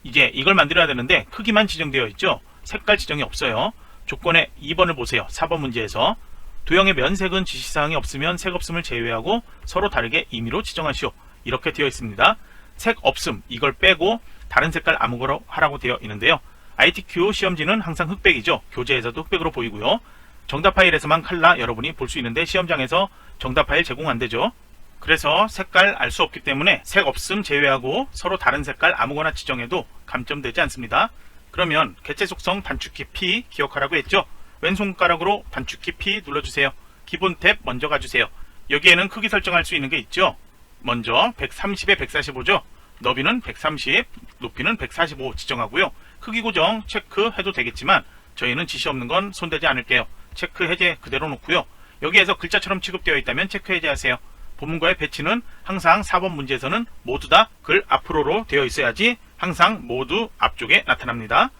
A: 이제 이걸 만들어야 되는데 크기만 지정되어 있죠. 색깔 지정이 없어요. 조건의 2번을 보세요. 4번 문제에서 도형의 면색은 지시사항이 없으면 색 없음을 제외하고 서로 다르게 임의로 지정하시오. 이렇게 되어 있습니다. 색 없음 이걸 빼고 다른 색깔 아무거나 하라고 되어 있는데요. ITQ 시험지는 항상 흑백이죠. 교재에서도 흑백으로 보이고요. 정답 파일에서만 칼라 여러분이 볼 수 있는데 시험장에서 정답 파일 제공 안 되죠. 그래서 색깔 알 수 없기 때문에 색 없음 제외하고 서로 다른 색깔 아무거나 지정해도 감점되지 않습니다. 그러면 개체 속성 단축키 P 기억하라고 했죠. 왼손가락으로 단축키 P 눌러주세요. 기본 탭 먼저 가주세요. 여기에는 크기 설정할 수 있는 게 있죠. 먼저 130에 145죠. 너비는 130, 높이는 145 지정하고요. 크기 고정 체크해도 되겠지만 저희는 지시 없는 건 손대지 않을게요. 체크 해제 그대로 놓고요. 여기에서 글자처럼 취급되어 있다면 체크 해제하세요. 본문과의 배치는 항상 4번 문제에서는 모두 다 글 앞으로로 되어 있어야지 항상 모두 앞쪽에 나타납니다.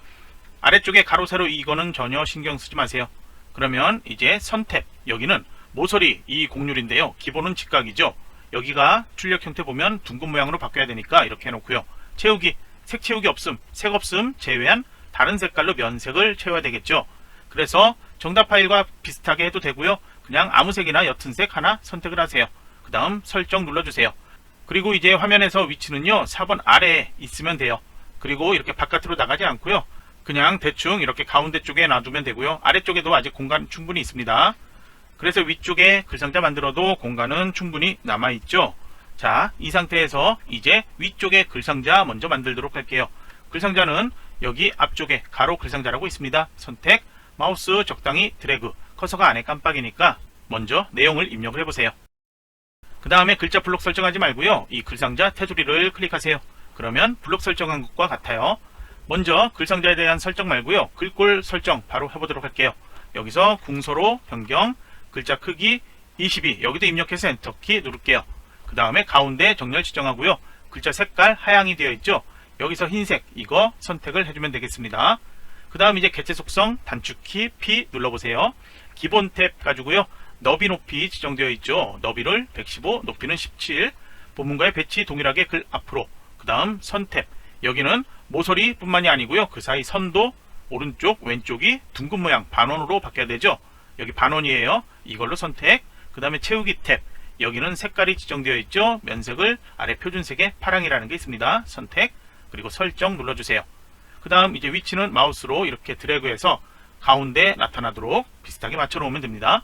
A: 아래쪽에 가로 세로 이거는 전혀 신경 쓰지 마세요. 그러면 이제 선택 여기는 모서리 이 곡률인데요. 기본은 직각이죠. 여기가 출력 형태 보면 둥근 모양으로 바뀌어야 되니까 이렇게 해놓고요. 채우기 색 채우기 없음 색 없음 제외한 다른 색깔로 면색을 채워야 되겠죠. 그래서 정답 파일과 비슷하게 해도 되고요. 그냥 아무 색이나 옅은 색 하나 선택을 하세요. 그 다음 설정 눌러주세요. 그리고 이제 화면에서 위치는요 4번 아래에 있으면 돼요. 그리고 이렇게 바깥으로 나가지 않고요. 그냥 대충 이렇게 가운데 쪽에 놔두면 되고요. 아래쪽에도 아직 공간 충분히 있습니다. 그래서 위쪽에 글상자 만들어도 공간은 충분히 남아있죠. 자, 이 상태에서 이제 위쪽에 글상자 먼저 만들도록 할게요. 글상자는 여기 앞쪽에 가로 글상자라고 있습니다. 선택, 마우스 적당히 드래그, 커서가 안에 깜빡이니까 먼저 내용을 입력을 해보세요. 그 다음에 글자 블록 설정하지 말고요. 이 글상자 테두리를 클릭하세요. 그러면 블록 설정한 것과 같아요. 먼저 글상자에 대한 설정 말고요. 글꼴 설정 바로 해보도록 할게요. 여기서 궁서로 변경, 글자 크기 22 여기도 입력해서 엔터키 누를게요. 그 다음에 가운데 정렬 지정하고요. 글자 색깔 하향이 되어 있죠. 여기서 흰색 이거 선택을 해주면 되겠습니다. 그 다음 이제 개체 속성 단축키 P 눌러보세요. 기본 탭 가지고요. 너비 높이 지정되어 있죠. 너비를 115 높이는 17 본문과의 배치 동일하게 글 앞으로 그 다음 선택 여기는 모서리 뿐만이 아니고요. 그 사이 선도 오른쪽 왼쪽이 둥근 모양 반원으로 바뀌어야 되죠. 여기 반원이에요. 이걸로 선택 그 다음에 채우기 탭 여기는 색깔이 지정되어 있죠. 면색을 아래 표준색의 파랑이라는 게 있습니다. 선택 그리고 설정 눌러주세요. 그 다음 이제 위치는 마우스로 이렇게 드래그해서 가운데 나타나도록 비슷하게 맞춰 놓으면 됩니다.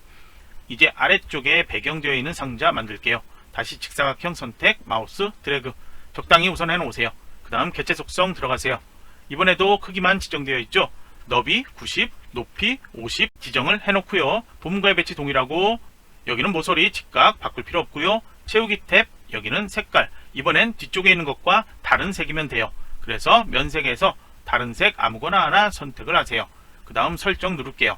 A: 이제 아래쪽에 배경되어 있는 상자 만들게요. 다시 직사각형 선택, 마우스 드래그. 적당히 우선 해놓으세요. 그 다음 개체 속성 들어가세요. 이번에도 크기만 지정되어 있죠. 너비 90, 높이 50 지정을 해놓고요. 부분과의 배치 동일하고 여기는 모서리 직각 바꿀 필요 없고요. 채우기 탭, 여기는 색깔. 이번엔 뒤쪽에 있는 것과 다른 색이면 돼요. 그래서 면색에서 다른 색 아무거나 하나 선택을 하세요. 그 다음 설정 누를게요.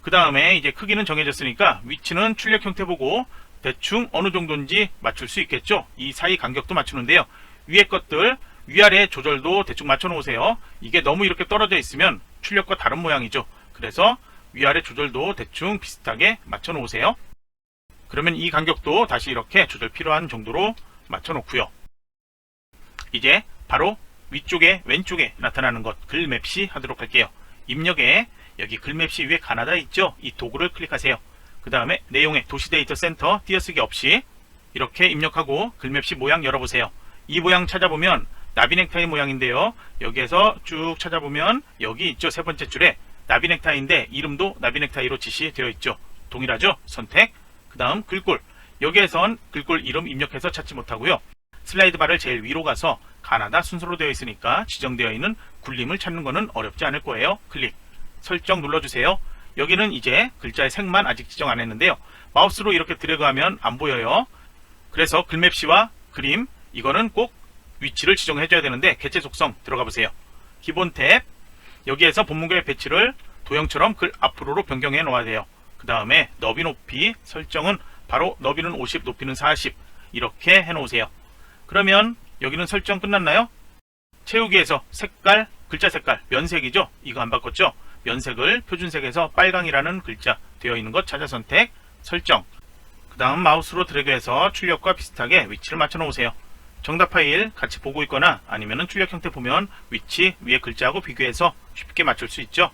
A: 그 다음에 이제 크기는 정해졌으니까 위치는 출력 형태 보고 대충 어느 정도인지 맞출 수 있겠죠. 이 사이 간격도 맞추는데요. 위에 것들 위아래 조절도 대충 맞춰 놓으세요. 이게 너무 이렇게 떨어져 있으면 출력과 다른 모양이죠. 그래서 위아래 조절도 대충 비슷하게 맞춰 놓으세요. 그러면 이 간격도 다시 이렇게 조절 필요한 정도로 맞춰 놓고요. 이제 바로 위쪽에 왼쪽에 나타나는 것 글맵시 하도록 할게요. 입력에 여기 글맵시 위에 가나다 있죠? 이 도구를 클릭하세요. 그 다음에 내용에 도시 데이터 센터 띄어쓰기 없이 이렇게 입력하고 글맵시 모양 열어보세요. 이 모양 찾아보면 나비넥타이 모양인데요. 여기에서 쭉 찾아보면 여기 있죠. 세 번째 줄에 나비넥타이인데 이름도 나비넥타이로 지시되어 있죠. 동일하죠? 선택. 그 다음 글꼴. 여기에선 글꼴 이름 입력해서 찾지 못하고요. 슬라이드 바를 제일 위로 가서 가나다 순서로 되어 있으니까 지정되어 있는 굴림을 찾는 거는 어렵지 않을 거예요. 클릭. 설정 눌러주세요. 여기는 이제 글자의 색만 아직 지정 안 했는데요. 마우스로 이렇게 드래그하면 안 보여요. 그래서 글맵시와 그림 이거는 꼭 위치를 지정해 줘야 되는데 개체 속성 들어가 보세요. 기본 탭 여기에서 본문과의 배치를 도형처럼 글 앞으로로 변경해 놓아야 돼요. 그 다음에 너비 높이 설정은 바로 너비는 50 높이는 40 이렇게 해 놓으세요. 그러면 여기는 설정 끝났나요? 채우기에서 색깔 글자 색깔 면색이죠. 이거 안 바꿨죠. 면색을 표준색에서 빨강이라는 글자 되어 있는 것 찾아 선택 설정. 그 다음 마우스로 드래그해서 출력과 비슷하게 위치를 맞춰 놓으세요. 정답 파일 같이 보고 있거나 아니면은 출력 형태 보면 위치 위에 글자하고 비교해서 쉽게 맞출 수 있죠.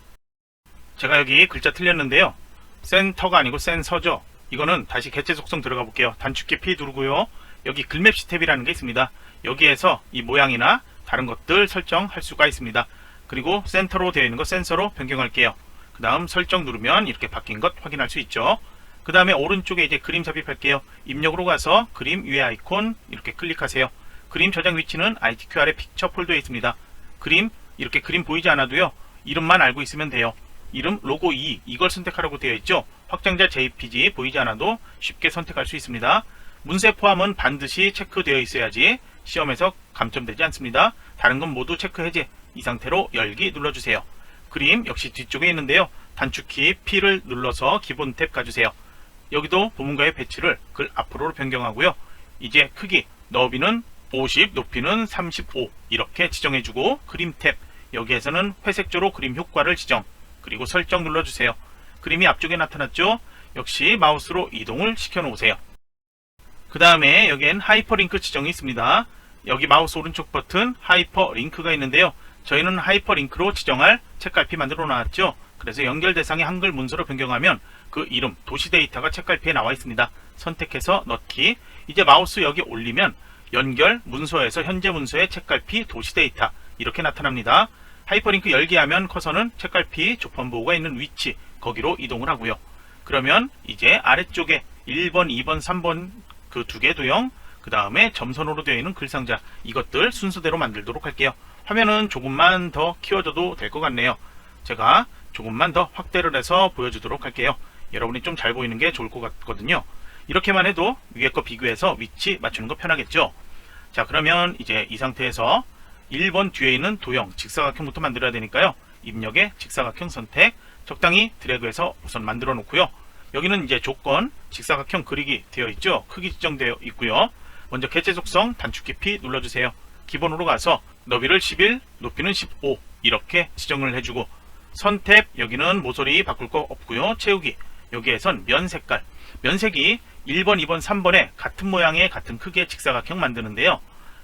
A: 제가 여기 글자 틀렸는데요. 센터가 아니고 센서죠. 이거는 다시 개체 속성 들어가 볼게요. 단축키 P 누르고요. 여기 글맵시 탭이라는 게 있습니다. 여기에서 이 모양이나 다른 것들 설정할 수가 있습니다. 그리고 센터로 되어 있는 거 센서로 변경할게요. 그 다음 설정 누르면 이렇게 바뀐 것 확인할 수 있죠. 그 다음에 오른쪽에 이제 그림 삽입할게요. 입력으로 가서 그림 위에 아이콘 이렇게 클릭하세요. 그림 저장 위치는 ITQ 아래 픽처 폴더에 있습니다. 그림 이렇게 그림 보이지 않아도요. 이름만 알고 있으면 돼요. 이름 로고 2 이걸 선택하라고 되어 있죠. 확장자 JPG 보이지 않아도 쉽게 선택할 수 있습니다. 문세 포함은 반드시 체크되어 있어야지 시험에서 감점되지 않습니다. 다른 건 모두 체크 해제. 이 상태로 열기 눌러주세요. 그림 역시 뒤쪽에 있는데요. 단축키 P를 눌러서 기본 탭 가주세요. 여기도 부분과의 배치를 글 앞으로 변경하고요. 이제 크기 너비는 50 높이는 35 이렇게 지정해주고 그림 탭 여기에서는 회색조로 그림 효과를 지정 그리고 설정 눌러주세요. 그림이 앞쪽에 나타났죠. 역시 마우스로 이동을 시켜 놓으세요. 그 다음에 여기엔 하이퍼링크 지정이 있습니다. 여기 마우스 오른쪽 버튼 하이퍼링크가 있는데요. 저희는 하이퍼링크로 지정할 책갈피 만들어 놨죠. 그래서 연결 대상의 한글 문서로 변경하면 그 이름 도시 데이터가 책갈피에 나와 있습니다. 선택해서 넣기. 이제 마우스 여기 올리면 연결 문서에서 현재 문서의 책갈피 도시 데이터 이렇게 나타납니다. 하이퍼링크 열기 하면 커서는 책갈피 조건보호가 있는 위치 거기로 이동을 하고요. 그러면 이제 아래쪽에 1번, 2번, 3번 그 두 개 도형 그 다음에 점선으로 되어 있는 글상자 이것들 순서대로 만들도록 할게요. 화면은 조금만 더 키워줘도 될 것 같네요. 제가 조금만 더 확대를 해서 보여주도록 할게요. 여러분이 좀 잘 보이는 게 좋을 것 같거든요. 이렇게만 해도 위에 거 비교해서 위치 맞추는 거 편하겠죠. 자, 그러면 이제 이 상태에서 1번 뒤에 있는 도형 직사각형부터 만들어야 되니까요. 입력에 직사각형 선택 적당히 드래그해서 우선 만들어 놓고요. 여기는 이제 조건 직사각형 그리기 되어 있죠. 크기 지정되어 있고요. 먼저 개체 속성 단축키 P 눌러주세요. 기본으로 가서 너비를 11 높이는 15 이렇게 지정을 해주고 선탭 여기는 모서리 바꿀 거 없고요. 채우기 여기에선 면 색깔 면색이 1번 2번 3번에 같은 모양의 같은 크기의 직사각형 만드는데요.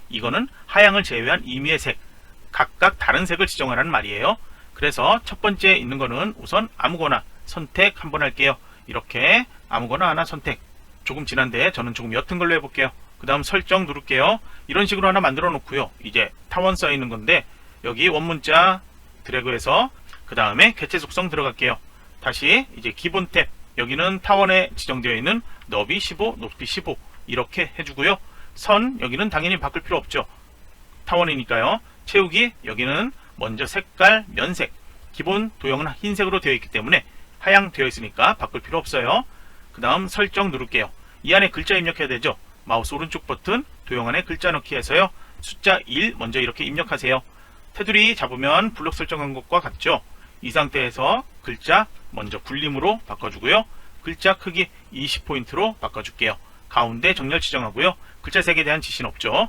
A: 이거는 하향을 제외한 임의의 색 각각 다른 색을 지정하라는 말이에요. 그래서 첫 번째 있는 거는 우선 아무거나 선택 한번 할게요. 이렇게 아무거나 하나 선택. 조금 진한데 저는 조금 옅은 걸로 해볼게요. 그 다음 설정 누를게요. 이런 식으로 하나 만들어 놓고요. 이제 타원 써 있는 건데 여기 원문자 드래그해서 그 다음에 개체 속성 들어갈게요. 다시 이제 기본 탭, 여기는 타원에 지정되어 있는 너비 15, 높이 15 이렇게 해주고요. 선 여기는 당연히 바꿀 필요 없죠. 타원이니까요. 채우기 여기는 먼저 색깔 면색, 기본 도형은 흰색으로 되어 있기 때문에 하향 되어 있으니까 바꿀 필요 없어요. 그 다음 설정 누를게요. 이 안에 글자 입력해야 되죠. 마우스 오른쪽 버튼 도형 안에 글자 넣기 해서요. 숫자 1 먼저 이렇게 입력하세요. 테두리 잡으면 블록 설정한 것과 같죠. 이 상태에서 글자 먼저 굴림으로 바꿔주고요. 글자 크기 20포인트로 바꿔줄게요. 가운데 정렬 지정하고요. 글자 색에 대한 지시는 없죠.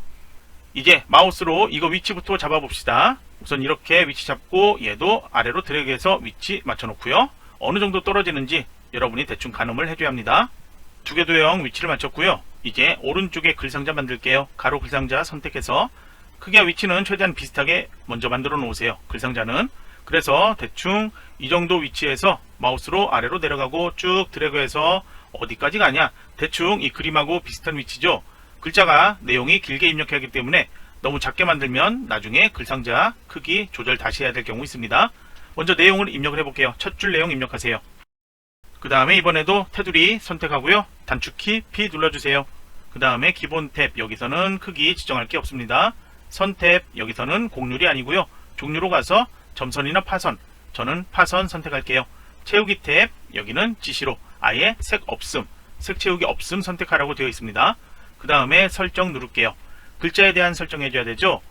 A: 이제 마우스로 이거 위치부터 잡아봅시다. 우선 이렇게 위치 잡고 얘도 아래로 드래그해서 위치 맞춰놓고요. 어느 정도 떨어지는지 여러분이 대충 가늠을 해줘야 합니다. 두 개 도형 위치를 맞췄고요. 이제 오른쪽에 글상자 만들게요. 가로 글상자 선택해서 크기와 위치는 최대한 비슷하게 먼저 만들어 놓으세요. 글상자는. 그래서 대충 이 정도 위치에서 마우스로 아래로 내려가고 쭉 드래그해서 어디까지 가냐, 대충 이 그림하고 비슷한 위치죠. 글자가 내용이 길게 입력해야 하기 때문에 너무 작게 만들면 나중에 글상자 크기 조절 다시 해야 될 경우 있습니다. 먼저 내용을 입력을 해볼게요. 첫 줄 내용 입력하세요. 그 다음에 이번에도 테두리 선택하고요. 단축키 P 눌러주세요. 그 다음에 기본 탭, 여기서는 크기 지정할 게 없습니다. 선 탭, 여기서는 곡률이 아니고요. 종류로 가서 점선이나 파선, 저는 파선 선택할게요. 채우기 탭, 여기는 지시로 아예 색 없음, 색 채우기 없음 선택하라고 되어 있습니다. 그 다음에 설정 누를게요. 글자에 대한 설정해줘야 되죠.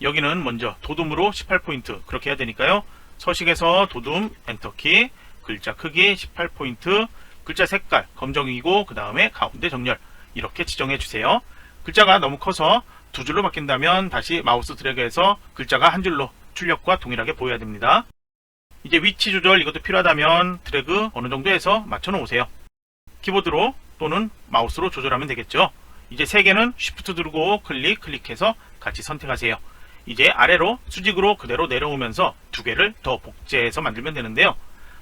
A: 여기는 먼저 도둠으로 18포인트 그렇게 해야 되니까요. 서식에서 도둠 엔터키, 글자 크기 18포인트, 글자 색깔 검정이고 그 다음에 가운데 정렬 이렇게 지정해 주세요. 글자가 너무 커서 두 줄로 바뀐다면 다시 마우스 드래그해서 글자가 한 줄로 출력과 동일하게 보여야 됩니다. 이제 위치 조절 이것도 필요하다면 드래그 어느 정도 해서 맞춰 놓으세요. 키보드로 또는 마우스로 조절하면 되겠죠. 이제 세 개는 Shift 누르고 클릭해서 같이 선택하세요. 이제 아래로 수직으로 그대로 내려오면서 두 개를 더 복제해서 만들면 되는데요.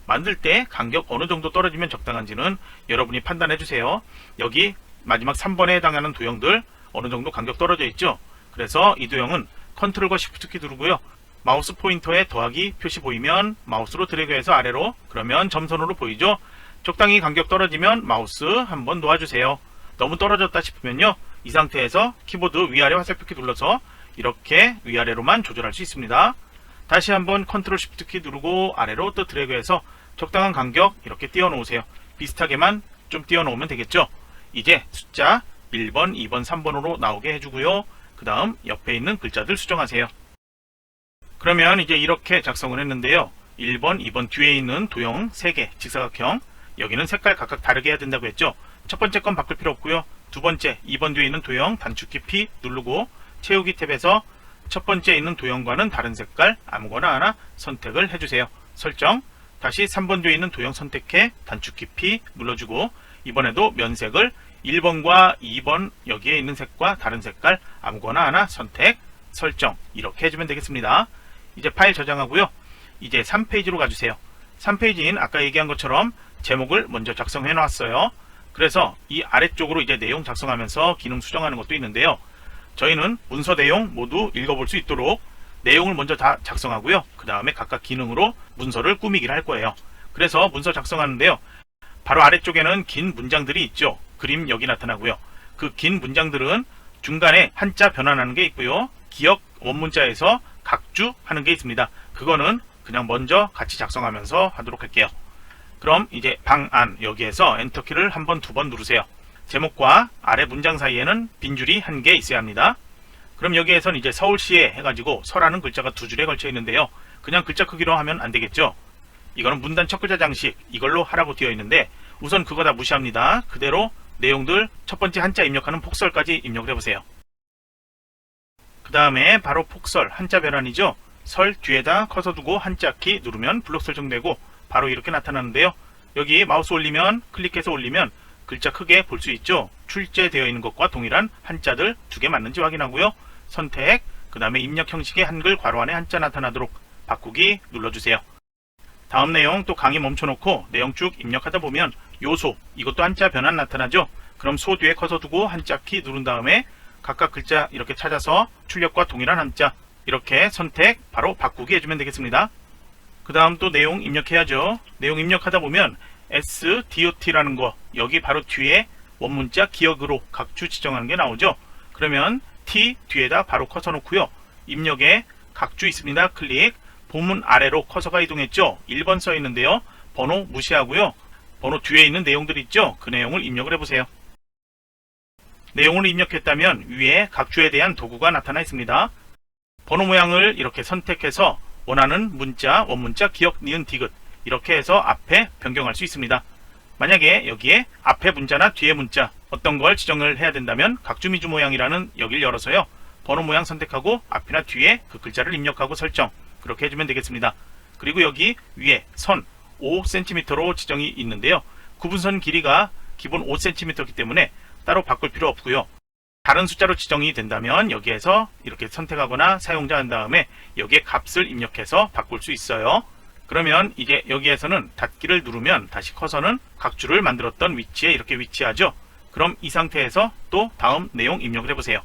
A: 만들 때 간격 어느 정도 떨어지면 적당한지는 여러분이 판단해 주세요. 여기 마지막 3번에 해당하는 도형들 어느 정도 간격 떨어져 있죠. 그래서 이 도형은 컨트롤과 Shift 키 누르고요. 마우스 포인터에 더하기 표시 보이면 마우스로 드래그해서 아래로, 그러면 점선으로 보이죠. 적당히 간격 떨어지면 마우스 한번 놓아주세요. 너무 떨어졌다 싶으면요, 이 상태에서 키보드 위아래 화살표키 눌러서 이렇게 위아래로만 조절할 수 있습니다. 다시 한번 컨트롤 Shift 키 누르고 아래로 또 드래그해서 적당한 간격 이렇게 띄워 놓으세요. 비슷하게만 좀 띄워 놓으면 되겠죠. 이제 숫자 1번, 2번, 3번으로 나오게 해주고요. 그 다음 옆에 있는 글자들 수정하세요. 그러면 이제 이렇게 작성을 했는데요. 1번, 2번 뒤에 있는 도형 3개 직사각형, 여기는 색깔 각각 다르게 해야 된다고 했죠. 첫 번째 건 바꿀 필요 없고요. 두 번째 2번 뒤에 있는 도형 단축키 P 누르고 채우기 탭에서 첫 번째 있는 도형과는 다른 색깔 아무거나 하나 선택을 해주세요. 설정, 다시 3번 뒤에 있는 도형 선택해 단축키 P 눌러주고 이번에도 면색을 1번과 2번 여기에 있는 색과 다른 색깔 아무거나 하나 선택, 설정 이렇게 해주면 되겠습니다. 이제 파일 저장하고요. 이제 3페이지로 가주세요. 3페이지는 아까 얘기한 것처럼 제목을 먼저 작성해 놨어요. 그래서 이 아래쪽으로 이제 내용 작성하면서 기능 수정하는 것도 있는데요. 저희는 문서 내용 모두 읽어볼 수 있도록 내용을 먼저 다 작성하고요. 그 다음에 각각 기능으로 문서를 꾸미기를 할 거예요. 그래서 문서 작성하는데요. 바로 아래쪽에는 긴 문장들이 있죠. 그림 여기 나타나고요. 그 긴 문장들은 중간에 한자 변환하는 게 있고요. 기억 원문자에서 각주 하는 게 있습니다. 그거는 그냥 먼저 같이 작성하면서 하도록 할게요. 그럼 이제 방안 여기에서 엔터키를 한 번, 두 번 누르세요. 제목과 아래 문장 사이에는 빈줄이 한 개 있어야 합니다. 그럼 여기에선 이제 서울시에 해가지고 서라는 글자가 두 줄에 걸쳐 있는데요. 그냥 글자 크기로 하면 안 되겠죠. 이거는 문단 첫 글자 장식 이걸로 하라고 되어 있는데 우선 그거 다 무시합니다. 그대로 내용들 첫 번째 한자 입력하는 폭설까지 입력을 해보세요. 그 다음에 바로 폭설 한자 변환이죠. 설 뒤에다 커서 두고 한자 키 누르면 블록 설정되고 바로 이렇게 나타나는데요. 여기 마우스 올리면 클릭해서 올리면 글자 크게 볼 수 있죠. 출제되어 있는 것과 동일한 한자들 두 개 맞는지 확인하고요. 선택, 그 다음에 입력 형식의 한글 괄호 안에 한자 나타나도록 바꾸기 눌러주세요. 다음 내용 또 강의 멈춰놓고 내용 쭉 입력하다 보면 요소 이것도 한자 변환 나타나죠. 그럼 소 뒤에 커서 두고 한자 키 누른 다음에 각각 글자 이렇게 찾아서 출력과 동일한 한자 이렇게 선택 바로 바꾸기 해주면 되겠습니다. 그 다음 또 내용 입력해야죠. 내용 입력하다 보면 SDOT라는 거, 여기 바로 뒤에 원문자 기억으로 각주 지정하는 게 나오죠. 그러면 T 뒤에다 바로 커서 놓고요. 입력에 각주 있습니다. 클릭. 본문 아래로 커서가 이동했죠. 1번 써 있는데요. 번호 무시하고요. 번호 뒤에 있는 내용들 있죠. 그 내용을 입력을 해보세요. 내용을 입력했다면 위에 각주에 대한 도구가 나타나 있습니다. 번호 모양을 이렇게 선택해서 원하는 문자, 원문자, 기억, 니은, 디귿 이렇게 해서 앞에 변경할 수 있습니다. 만약에 여기에 앞에 문자나 뒤에 문자 어떤 걸 지정을 해야 된다면 각주 미주 모양이라는 여기를 열어서요. 번호 모양 선택하고 앞이나 뒤에 그 글자를 입력하고 설정 그렇게 해주면 되겠습니다. 그리고 여기 위에 선 5cm로 지정이 있는데요. 구분선 길이가 기본 5cm이기 때문에 따로 바꿀 필요 없고요. 다른 숫자로 지정이 된다면 여기에서 이렇게 선택하거나 사용자 한 다음에 여기에 값을 입력해서 바꿀 수 있어요. 그러면 이제 여기에서는 닫기를 누르면 다시 커서는 각주를 만들었던 위치에 이렇게 위치하죠. 그럼 이 상태에서 또 다음 내용 입력을 해보세요.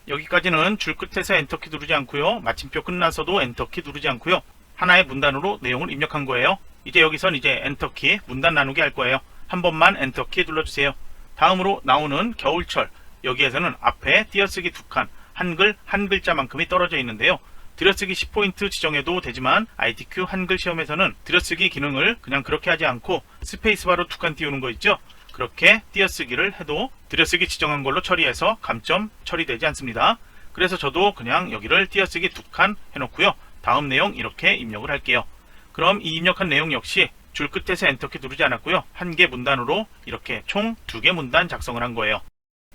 A: 여기까지는 줄 끝에서 엔터키 누르지 않고요. 마침표 끝나서도 엔터키 누르지 않고요. 하나의 문단으로 내용을 입력한 거예요. 이제 여기선 이제 엔터키 문단 나누기 할 거예요. 한 번만 엔터키 눌러주세요. 다음으로 나오는 겨울철, 여기에서는 앞에 띄어쓰기 2칸, 한글 한 글자만큼이 떨어져 있는데요. 들여쓰기 10포인트 지정해도 되지만 ITQ 한글 시험에서는 들여쓰기 기능을 그냥 그렇게 하지 않고 스페이스바로 2칸 띄우는 거 있죠. 그렇게 띄어쓰기를 해도 들여쓰기 지정한 걸로 처리해서 감점 처리되지 않습니다. 그래서 저도 그냥 여기를 띄어쓰기 2칸 해놓고요. 다음 내용 이렇게 입력을 할게요. 그럼 이 입력한 내용 역시 줄 끝에서 엔터키 누르지 않았고요. 한 개 문단으로 이렇게 총 2개 문단 작성을 한 거예요.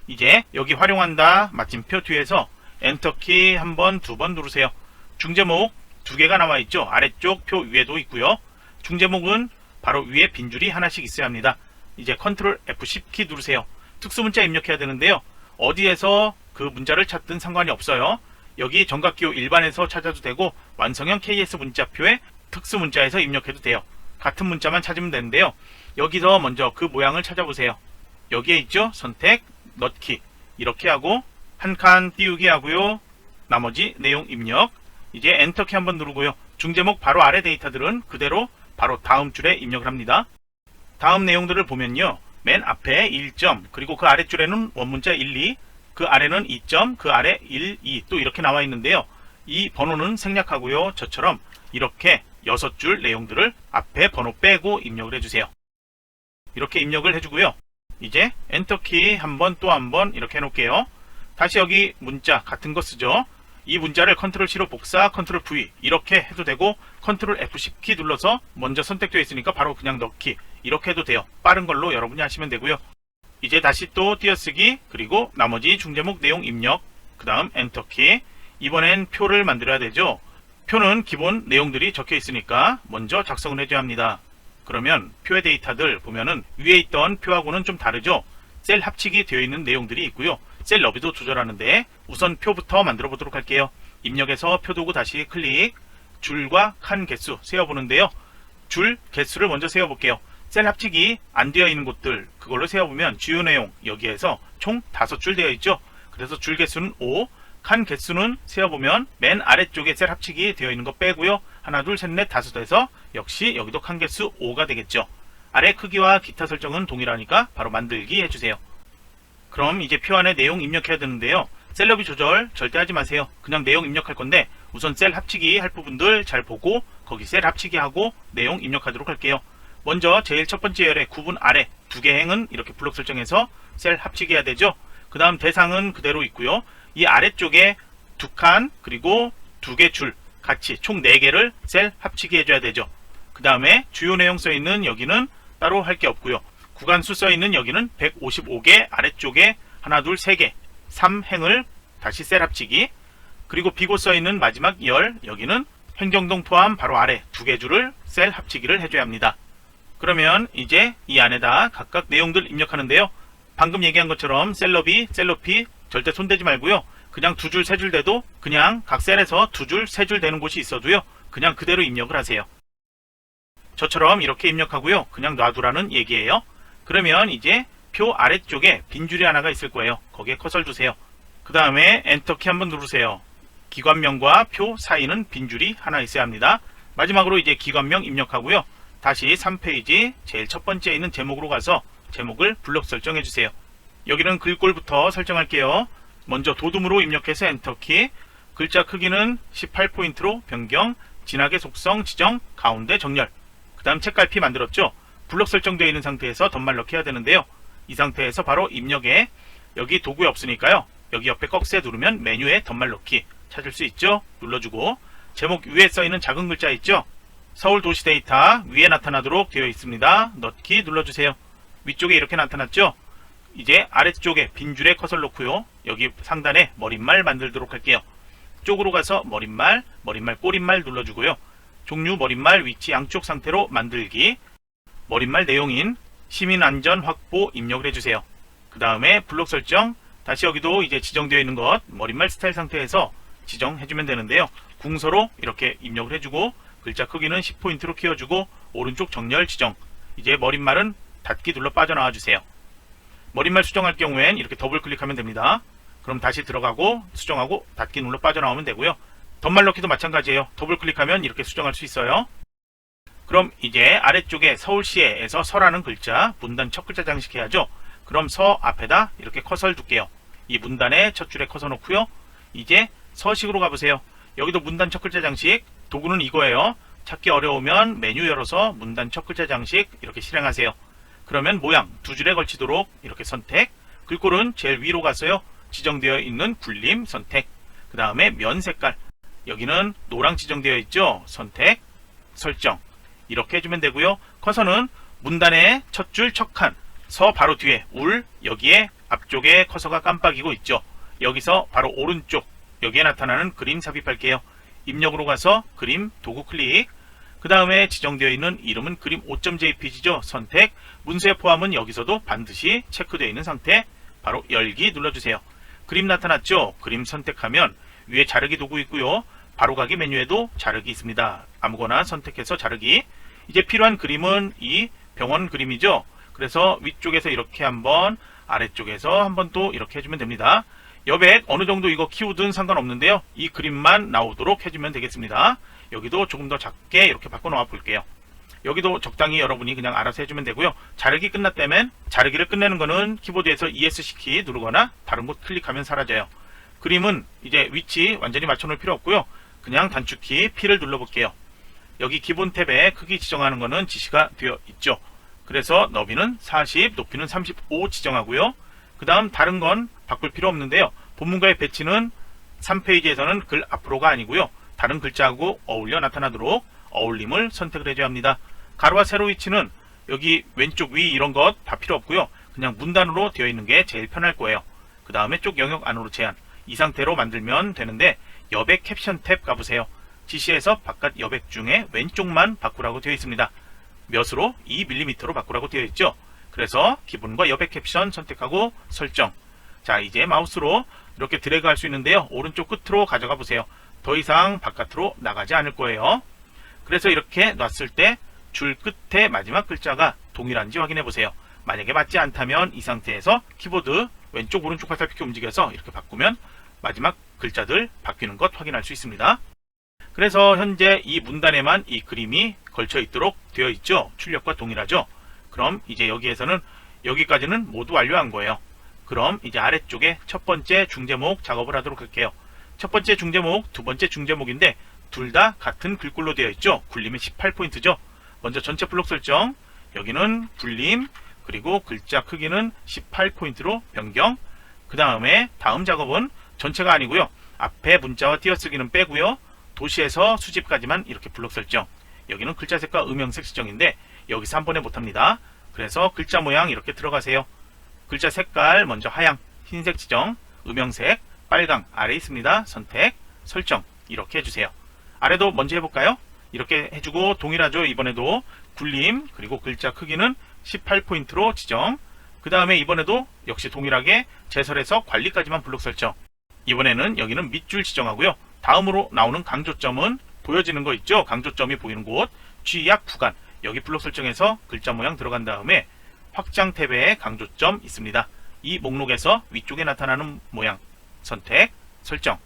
A: 이제 여기 활용한다 마침표 뒤에서 엔터키 한 번, 2번 누르세요. 중제목 2개가 나와 있죠. 아래쪽 표 위에도 있고요. 중제목은 바로 위에 빈줄이 하나씩 있어야 합니다. 이제 컨트롤 F10키 누르세요. 특수문자 입력해야 되는데요. 어디에서 그 문자를 찾든 상관이 없어요. 여기 정각기호 일반에서 찾아도 되고 완성형 KS 문자표에 특수문자에서 입력해도 돼요. 같은 문자만 찾으면 되는데요. 여기서 먼저 그 모양을 찾아보세요. 여기에 있죠. 선택, 넣기 이렇게 하고 한 칸 띄우기 하고요. 나머지 내용 입력. 이제 엔터키 한번 누르고요. 중제목 바로 아래 데이터들은 그대로 바로 다음 줄에 입력을 합니다. 다음 내용들을 보면요. 맨 앞에 1점, 그리고 그 아랫줄에는 원문자 1, 2, 그 아래는 2점, 그 아래 1, 2 또 이렇게 나와 있는데요. 이 번호는 생략하고요. 저처럼 이렇게 6줄 내용들을 앞에 번호 빼고 입력을 해주세요. 이렇게 입력을 해주고요. 이제 엔터키 한번 또 한번 이렇게 해놓을게요. 다시 여기 문자 같은 거 쓰죠. 이 문자를 컨트롤 C로 복사, 컨트롤 V 이렇게 해도 되고 컨트롤 F10키 눌러서 먼저 선택되어 있으니까 바로 그냥 넣기 이렇게 해도 돼요. 빠른 걸로 여러분이 하시면 되고요. 이제 다시 또 띄어쓰기 그리고 나머지 중제목 내용 입력 그 다음 엔터키. 이번엔 표를 만들어야 되죠. 표는 기본 내용들이 적혀 있으니까 먼저 작성을 해줘야 합니다. 그러면 표의 데이터들 보면은 위에 있던 표하고는 좀 다르죠. 셀 합치기 되어 있는 내용들이 있고요. 셀 너비도 조절하는데 우선 표부터 만들어 보도록 할게요. 입력해서 표 도구 다시 클릭. 줄과 칸 개수 세어보는데요. 줄 개수를 먼저 세어볼게요. 셀 합치기 안 되어 있는 곳들 그걸로 세어보면 주요 내용 여기에서 총 5줄 되어 있죠. 그래서 줄 개수는 5, 칸 개수는 세어보면 맨 아래쪽에 셀 합치기 되어 있는 거 빼고요. 하나, 둘, 셋, 넷, 다섯 해서 역시 여기도 칸 개수 5가 되겠죠. 아래 크기와 기타 설정은 동일하니까 바로 만들기 해주세요. 그럼 이제 표 안에 내용 입력해야 되는데요. 셀 너비 조절 절대 하지 마세요. 그냥 내용 입력할 건데 우선 셀 합치기 할 부분들 잘 보고 거기 셀 합치기 하고 내용 입력하도록 할게요. 먼저 제일 첫 번째 열의 구분 아래 2개 행은 이렇게 블록 설정해서 셀 합치기 해야 되죠. 그 다음 대상은 그대로 있고요. 이 아래쪽에 2칸 그리고 2개 줄 같이 총 4개를 셀 합치기 해줘야 되죠. 그 다음에 주요 내용 써있는 여기는 따로 할 게 없고요. 구간수 써있는 여기는 155개 아래쪽에 하나, 둘, 3개 3행을 다시 셀 합치기. 그리고 비고 써있는 마지막 열 여기는 행정동 포함 바로 아래 2개 줄을 셀 합치기를 해줘야 합니다. 그러면 이제 이 안에다 각각 내용들 입력하는데요. 방금 얘기한 것처럼 셀 너비, 셀 높이 절대 손대지 말고요. 그냥 2줄, 3줄 돼도 그냥 각 셀에서 2줄, 3줄 되는 곳이 있어도요. 그냥 그대로 입력을 하세요. 저처럼 이렇게 입력하고요. 그냥 놔두라는 얘기예요. 그러면 이제 표 아래쪽에 빈줄이 하나가 있을 거예요. 거기에 커서를 두세요. 그 다음에 엔터키 한번 누르세요. 기관명과 표 사이는 빈줄이 하나 있어야 합니다. 마지막으로 이제 기관명 입력하고요. 다시 3페이지 제일 첫 번째에 있는 제목으로 가서 제목을 블록 설정해 주세요. 여기는 글꼴부터 설정할게요. 먼저 도둠으로 입력해서 엔터키, 글자 크기는 18포인트로 변경, 진하게 속성 지정, 가운데 정렬. 그 다음 책갈피 만들었죠. 블록 설정되어 있는 상태에서 덧말 넣기 해야 되는데요. 이 상태에서 바로 입력에 여기 도구에 없으니까요. 여기 옆에 꺽쇠 누르면 메뉴에 덧말 넣기 찾을 수 있죠. 눌러주고 제목 위에 써있는 작은 글자 있죠. 서울도시데이터 위에 나타나도록 되어 있습니다. 넣기 눌러주세요. 위쪽에 이렇게 나타났죠. 이제 아래쪽에 빈 줄에 커서를 놓고요. 여기 상단에 머릿말 만들도록 할게요. 쪽으로 가서 머릿말, 꼬릿말 눌러주고요. 종류 머릿말 위치 양쪽 상태로 만들기, 머릿말 내용인 시민안전 확보 입력을 해주세요. 그 다음에 블록 설정, 다시 여기도 이제 지정되어 있는 것 머릿말 스타일 상태에서 지정해주면 되는데요. 궁서로 이렇게 입력을 해주고 글자 크기는 10포인트로 키워주고 오른쪽 정렬 지정. 이제 머릿말은 닫기 눌러 빠져나와 주세요. 머릿말 수정할 경우엔 이렇게 더블 클릭하면 됩니다. 그럼 다시 들어가고 수정하고 닫기 눌러 빠져나오면 되고요. 덧말 넣기도 마찬가지예요. 더블 클릭하면 이렇게 수정할 수 있어요. 그럼 이제 아래쪽에 서울시에서 서라는 글자 문단 첫 글자 장식해야죠. 그럼 서 앞에다 이렇게 커서를 둘게요. 이 문단의 첫 줄에 커서 놓고요. 이제 서식으로 가보세요. 여기도 문단 첫 글자 장식, 도구는 이거예요. 찾기 어려우면 메뉴 열어서 문단 첫 글자 장식 이렇게 실행하세요. 그러면 모양 두 줄에 걸치도록 이렇게 선택, 글꼴은 제일 위로 가서요. 지정되어 있는 굴림 선택, 그 다음에 면 색깔, 여기는 노랑 지정되어 있죠. 선택, 설정 이렇게 해주면 되고요. 커서는 문단의 첫 줄 첫 칸, 서 바로 뒤에 울, 여기에 앞쪽에 커서가 깜빡이고 있죠. 여기서 바로 오른쪽 여기에 나타나는 그림 삽입할게요. 입력으로 가서 그림 도구 클릭, 그 다음에 지정되어 있는 이름은 그림 5.jpg죠. 선택, 문서의 포함은 여기서도 반드시 체크되어 있는 상태, 바로 열기 눌러주세요. 그림 나타났죠? 그림 선택하면 위에 자르기 도구 있고요. 바로가기 메뉴에도 자르기 있습니다. 아무거나 선택해서 자르기. 이제 필요한 그림은 이 병원 그림이죠. 그래서 위쪽에서 이렇게 한번, 아래쪽에서 한번 또 이렇게 해주면 됩니다. 여백 어느 정도 이거 키우든 상관없는데요. 이 그림만 나오도록 해주면 되겠습니다. 여기도 조금 더 작게 이렇게 바꿔 놓아 볼게요. 여기도 적당히 여러분이 그냥 알아서 해주면 되고요. 자르기 끝났다면 자르기를 끝내는 거는 키보드에서 ESC 키 누르거나 다른 곳 클릭하면 사라져요. 그림은 이제 위치 완전히 맞춰 놓을 필요 없고요. 그냥 단축키 P를 눌러볼게요. 여기 기본 탭에 크기 지정하는 거는 지시가 되어 있죠. 그래서 너비는 40, 높이는 35 지정하고요. 그 다음 다른 건 바꿀 필요 없는데요. 본문과의 배치는 3페이지에서는 글 앞으로가 아니고요. 다른 글자하고 어울려 나타나도록 어울림을 선택을 해줘야 합니다. 가로와 세로 위치는 여기 왼쪽 위 이런 것 다 필요 없고요. 그냥 문단으로 되어 있는 게 제일 편할 거예요. 그 다음에 쪽 영역 안으로 제한, 이 상태로 만들면 되는데 여백 캡션 탭 가보세요. 지시에서 바깥 여백 중에 왼쪽만 바꾸라고 되어 있습니다. 몇으로? 2mm로 바꾸라고 되어 있죠. 그래서 기본과 여백 캡션 선택하고 설정. 자, 이제 마우스로 이렇게 드래그 할 수 있는데요. 오른쪽 끝으로 가져가 보세요. 더 이상 바깥으로 나가지 않을 거예요. 그래서 이렇게 놨을 때 줄 끝에 마지막 글자가 동일한지 확인해 보세요. 만약에 맞지 않다면 이 상태에서 키보드 왼쪽 오른쪽 화살표키 움직여서 이렇게 바꾸면 마지막 글자들 바뀌는 것 확인할 수 있습니다. 그래서 현재 이 문단에만 이 그림이 걸쳐 있도록 되어 있죠. 출력과 동일하죠. 그럼 이제 여기에서는 여기까지는 모두 완료한 거예요. 그럼 이제 아래쪽에 첫 번째 중제목 작업을 하도록 할게요. 첫 번째 중제목, 두 번째 중제목인데 둘 다 같은 글꼴로 되어 있죠. 굴림이 18포인트죠. 먼저 전체 블록 설정, 여기는 굴림, 그리고 글자 크기는 18포인트로 변경. 그 다음에 다음 작업은 전체가 아니고요. 앞에 문자와 띄어쓰기는 빼고요. 도시에서 수집까지만 이렇게 블록 설정. 여기는 글자 색과 음영색 지정인데 여기서 한 번에 못합니다. 그래서 글자 모양 이렇게 들어가세요. 글자 색깔 먼저 하양, 흰색 지정, 음영색, 빨강 아래 있습니다. 선택, 설정 이렇게 해주세요. 아래도 먼저 해볼까요? 이렇게 해주고 동일하죠. 이번에도 굴림, 그리고 글자 크기는 18포인트로 지정. 그 다음에 이번에도 역시 동일하게 제설에서 관리까지만 블록 설정. 이번에는 여기는 밑줄 지정하고요. 다음으로 나오는 강조점은 보여지는 거 있죠. 강조점이 보이는 곳, 쥐약 구간, 여기 블록 설정해서 글자 모양 들어간 다음에 확장 탭에 강조점 있습니다. 이 목록에서 위쪽에 나타나는 모양 선택, 설정.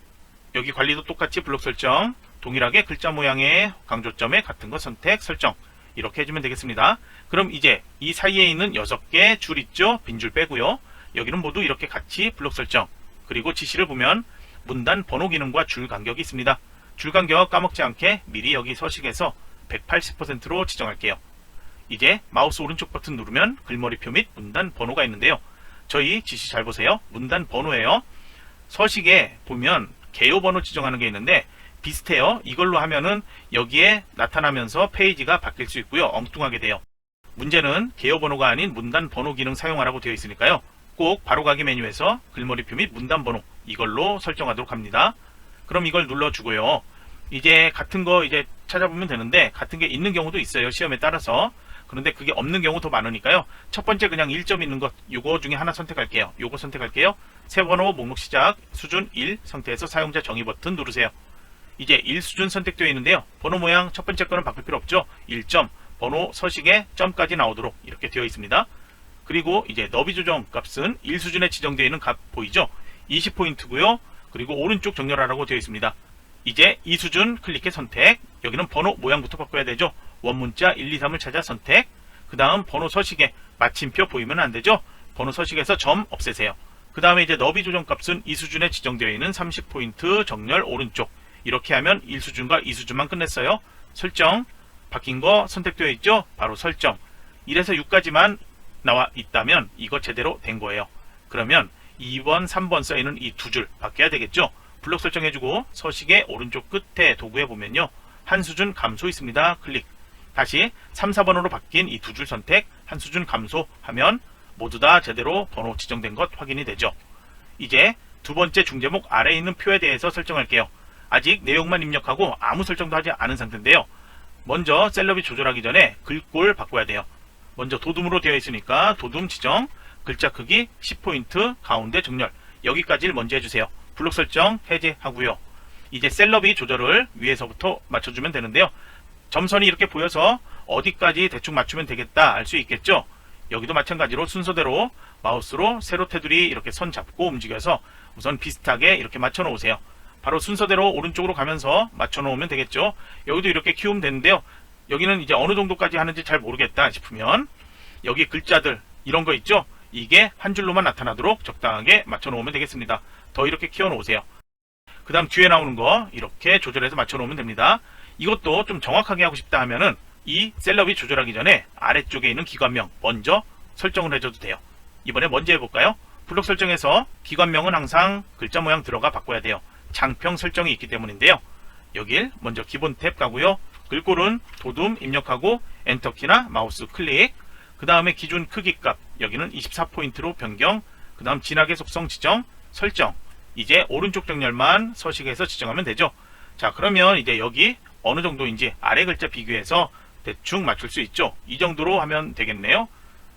A: 여기 관리도 똑같이 블록 설정, 동일하게 글자 모양의 강조점에 같은 거 선택, 설정. 이렇게 해주면 되겠습니다. 그럼 이제 이 사이에 있는 6개 줄 있죠? 빈줄 빼고요. 여기는 모두 이렇게 같이 블록 설정. 그리고 지시를 보면 문단 번호 기능과 줄 간격이 있습니다. 줄 간격 까먹지 않게 미리 여기 서식에서 180%로 지정할게요. 이제 마우스 오른쪽 버튼 누르면 글머리표 및 문단 번호가 있는데요. 저희 지시 잘 보세요. 문단 번호예요. 서식에 보면 개요 번호 지정하는 게 있는데 비슷해요. 이걸로 하면은 여기에 나타나면서 페이지가 바뀔 수 있고요. 엉뚱하게 돼요. 문제는 개요 번호가 아닌 문단 번호 기능 사용하라고 되어 있으니까요. 꼭 바로가기 메뉴에서 글머리표 및 문단 번호 이걸로 설정하도록 합니다. 그럼 이걸 눌러주고요. 이제 같은 거 이제 찾아보면 되는데 같은 게 있는 경우도 있어요. 시험에 따라서. 그런데 그게 없는 경우 더 많으니까요. 첫 번째 그냥 1점 있는 것 요거 중에 하나 선택할게요. 요거 선택할게요. 새 번호 목록 시작 수준 1 상태에서 사용자 정의 버튼 누르세요. 이제 1 수준 선택되어 있는데요. 번호 모양 첫 번째 거는 바꿀 필요 없죠. 1점 번호 서식에 점까지 나오도록 이렇게 되어 있습니다. 그리고 이제 너비 조정 값은 1 수준에 지정되어 있는 값 보이죠? 20포인트고요. 그리고 오른쪽 정렬하라고 되어 있습니다. 이제 2 수준 클릭해 선택. 여기는 번호 모양부터 바꿔야 되죠. 원문자 1, 2, 3을 찾아 선택. 그 다음 번호 서식에 마침표 보이면 안 되죠. 번호 서식에서 점 없애세요. 그 다음에 이제 너비 조정 값은 2 수준에 지정되어 있는 30포인트 정렬 오른쪽. 이렇게 하면 1 수준과 2 수준만 끝냈어요. 설정 바뀐 거 선택되어 있죠. 바로 설정. 1에서 6까지만 나와 있다면 이거 제대로 된 거예요. 그러면 2번, 3번 써있는 이 두 줄 바뀌어야 되겠죠. 블록 설정해주고 서식의 오른쪽 끝에 도구에 보면요. 한 수준 감소 있습니다. 클릭. 다시 3, 4번으로 바뀐 이 두 줄 선택, 한 수준 감소하면 모두 다 제대로 번호 지정된 것 확인이 되죠. 이제 두 번째 중제목 아래에 있는 표에 대해서 설정할게요. 아직 내용만 입력하고 아무 설정도 하지 않은 상태인데요. 먼저 셀럽이 조절하기 전에 글꼴 바꿔야 돼요. 먼저 도둠으로 되어 있으니까 도둠 지정, 글자 크기 10포인트, 가운데 정렬. 여기까지를 먼저 해주세요. 블록 설정 해제하고요. 이제 셀럽이 조절을 위에서부터 맞춰주면 되는데요. 점선이 이렇게 보여서 어디까지 대충 맞추면 되겠다 알 수 있겠죠. 여기도 마찬가지로 순서대로 마우스로 세로 테두리 이렇게 선 잡고 움직여서 우선 비슷하게 이렇게 맞춰 놓으세요. 바로 순서대로 오른쪽으로 가면서 맞춰 놓으면 되겠죠. 여기도 이렇게 키우면 되는데요. 여기는 이제 어느 정도까지 하는지 잘 모르겠다 싶으면 여기 글자들 이런 거 있죠. 이게 한 줄로만 나타나도록 적당하게 맞춰 놓으면 되겠습니다. 더 이렇게 키워 놓으세요. 그 다음 뒤에 나오는 거 이렇게 조절해서 맞춰 놓으면 됩니다. 이것도 좀 정확하게 하고 싶다 하면은 이 셀럽이 조절하기 전에 아래쪽에 있는 기관명 먼저 설정을 해줘도 돼요. 이번에 먼저 해볼까요? 블록 설정에서 기관명은 항상 글자 모양 들어가 바꿔야 돼요. 장평 설정이 있기 때문인데요. 여길 먼저 기본 탭 가고요. 글꼴은 도둠 입력하고 엔터키나 마우스 클릭. 그 다음에 기준 크기 값 여기는 24포인트로 변경. 그 다음 진하게 속성 지정 설정. 이제 오른쪽 정렬만 서식에서 지정하면 되죠. 자, 그러면 이제 여기 어느 정도인지 아래 글자 비교해서 대충 맞출 수 있죠. 이 정도로 하면 되겠네요.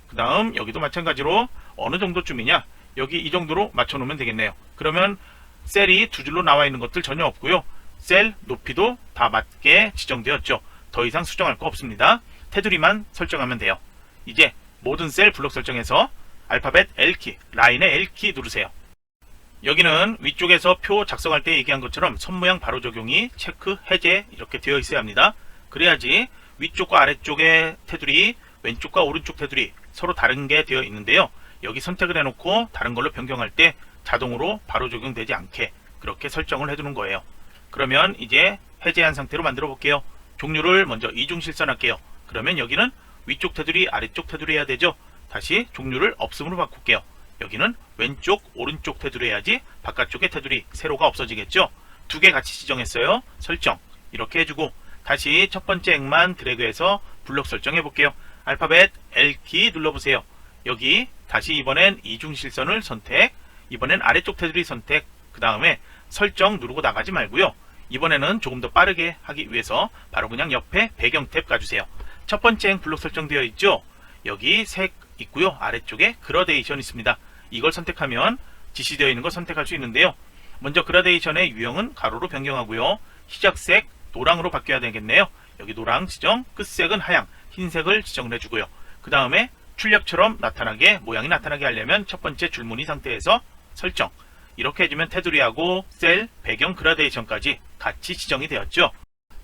A: 그 다음 여기도 마찬가지로 어느 정도쯤이냐, 여기 이 정도로 맞춰 놓으면 되겠네요. 그러면 셀이 두 줄로 나와 있는 것들 전혀 없고요. 셀 높이도 다 맞게 지정되었죠. 더 이상 수정할 거 없습니다. 테두리만 설정하면 돼요. 이제 모든 셀 블록 설정에서 알파벳 L키, 라인의 L키 누르세요. 여기는 위쪽에서 표 작성할 때 얘기한 것처럼 선모양 바로 적용이 체크, 해제 이렇게 되어 있어야 합니다. 그래야지 위쪽과 아래쪽의 테두리, 왼쪽과 오른쪽 테두리 서로 다른 게 되어 있는데요. 여기 선택을 해놓고 다른 걸로 변경할 때 자동으로 바로 적용되지 않게 그렇게 설정을 해두는 거예요. 그러면 이제 해제한 상태로 만들어 볼게요. 종류를 먼저 이중실선 할게요. 그러면 여기는 위쪽 테두리, 아래쪽 테두리 해야 되죠. 다시 종류를 없음으로 바꿀게요. 여기는 왼쪽, 오른쪽 테두리 해야지 바깥쪽의 테두리, 세로가 없어지겠죠. 두 개 같이 지정했어요. 설정 이렇게 해주고 다시 첫 번째 액만 드래그해서 블록 설정해 볼게요. 알파벳 L키 눌러보세요. 여기 다시 이번엔 이중실선을 선택, 이번엔 아래쪽 테두리 선택, 그 다음에 설정 누르고 나가지 말고요. 이번에는 조금 더 빠르게 하기 위해서 바로 그냥 옆에 배경 탭 가주세요. 첫 번째 액 블록 설정되어 있죠. 여기 색 있고요. 아래쪽에 그라데이션 있습니다. 이걸 선택하면 지시되어 있는 거 선택할 수 있는데요. 먼저 그라데이션의 유형은 가로로 변경하고요. 시작색 노랑으로 바뀌어야 되겠네요. 여기 노랑 지정, 끝색은 하양, 흰색을 지정을 해주고요. 그 다음에 출력처럼 나타나게, 모양이 나타나게 하려면 첫 번째 줄무늬 상태에서 설정 이렇게 해주면 테두리하고 셀, 배경 그라데이션까지 같이 지정이 되었죠.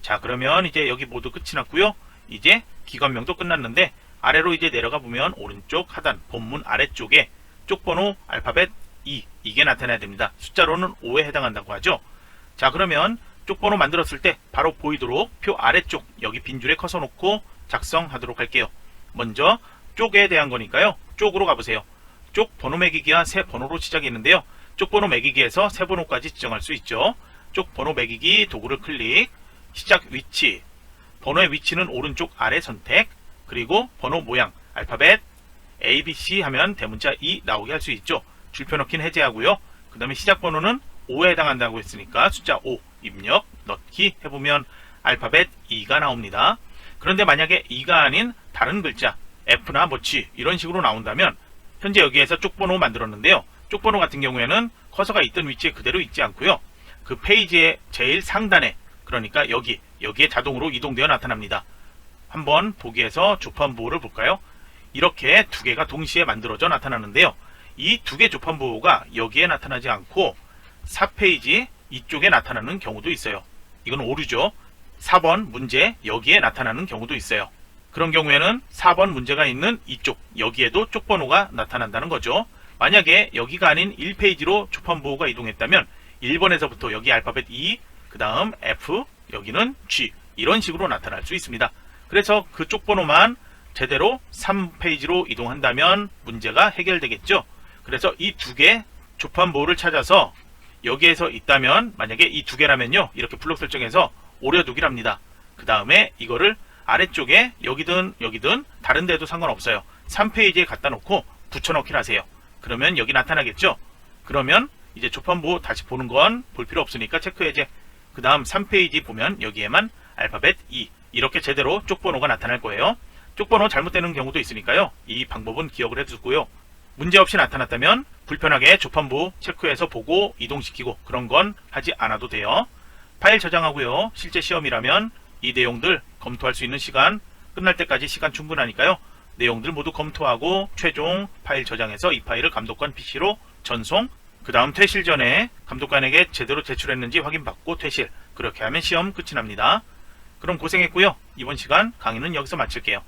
A: 자, 그러면 이제 여기 모두 끝이 났고요. 이제 기관명도 끝났는데 아래로 이제 내려가 보면 오른쪽 하단 본문 아래쪽에 쪽번호 알파벳 2 이게 나타나야 됩니다. 숫자로는 5에 해당한다고 하죠. 자, 그러면 쪽번호 만들었을 때 바로 보이도록 표 아래쪽 여기 빈 줄에 커서 놓고 작성하도록 할게요. 먼저 쪽에 대한 거니까요. 쪽으로 가보세요. 쪽 번호 매기기와 새 번호로 시작이 있는데요. 쪽 번호 매기기에서 새 번호까지 지정할 수 있죠. 쪽 번호 매기기 도구를 클릭, 시작 위치, 번호의 위치는 오른쪽 아래 선택, 그리고 번호 모양 알파벳 ABC 하면 대문자 2 나오게 할 수 있죠. 줄표 넣기는 해제하고요. 그 다음에 시작 번호는 5에 해당한다고 했으니까 숫자 5 입력 넣기 해보면 알파벳 2가 나옵니다. 그런데 만약에 2가 아닌 다른 글자 F나 뭐 G 이런 식으로 나온다면 현재 여기에서 쪽번호 만들었는데요. 쪽번호 같은 경우에는 커서가 있던 위치에 그대로 있지 않고요. 그 페이지의 제일 상단에, 그러니까 여기에 자동으로 이동되어 나타납니다. 한번 보기에서 조판부호를 볼까요? 이렇게 두 개가 동시에 만들어져 나타나는데요. 이 두 개 조판부호가 여기에 나타나지 않고 4페이지 이쪽에 나타나는 경우도 있어요. 이건 오류죠. 4번 문제 여기에 나타나는 경우도 있어요. 그런 경우에는 4번 문제가 있는 이쪽 여기에도 쪽번호가 나타난다는 거죠. 만약에 여기가 아닌 1페이지로 조판부호가 이동했다면 1번에서부터 여기 알파벳 E, 그 다음 F, 여기는 G 이런 식으로 나타날 수 있습니다. 그래서 그 쪽번호만 제대로 3페이지로 이동한다면 문제가 해결되겠죠. 그래서 이 두 개 조판부호를 찾아서 여기에서 있다면 만약에 이 두 개라면요. 이렇게 블록 설정해서 오려두기랍니다. 그 다음에 이거를 아래쪽에 여기든 다른 데도 상관없어요. 3페이지에 갖다 놓고 붙여넣기를 하세요. 그러면 여기 나타나겠죠. 그러면 이제 조판부호 다시 보는 건 볼 필요 없으니까 체크 해제. 그 다음 3페이지 보면 여기에만 알파벳 E 이렇게 제대로 쪽번호가 나타날 거예요. 쪽번호 잘못되는 경우도 있으니까요. 이 방법은 기억을 해두고요. 문제없이 나타났다면 불편하게 조판부 체크해서 보고 이동시키고 그런 건 하지 않아도 돼요. 파일 저장하고요. 실제 시험이라면 이 내용들 검토할 수 있는 시간 끝날 때까지 시간 충분하니까요. 내용들 모두 검토하고 최종 파일 저장해서 이 파일을 감독관 PC로 전송, 그 다음 퇴실 전에 감독관에게 제대로 제출했는지 확인받고 퇴실. 그렇게 하면 시험 끝이 납니다. 그럼 고생했고요. 이번 시간 강의는 여기서 마칠게요.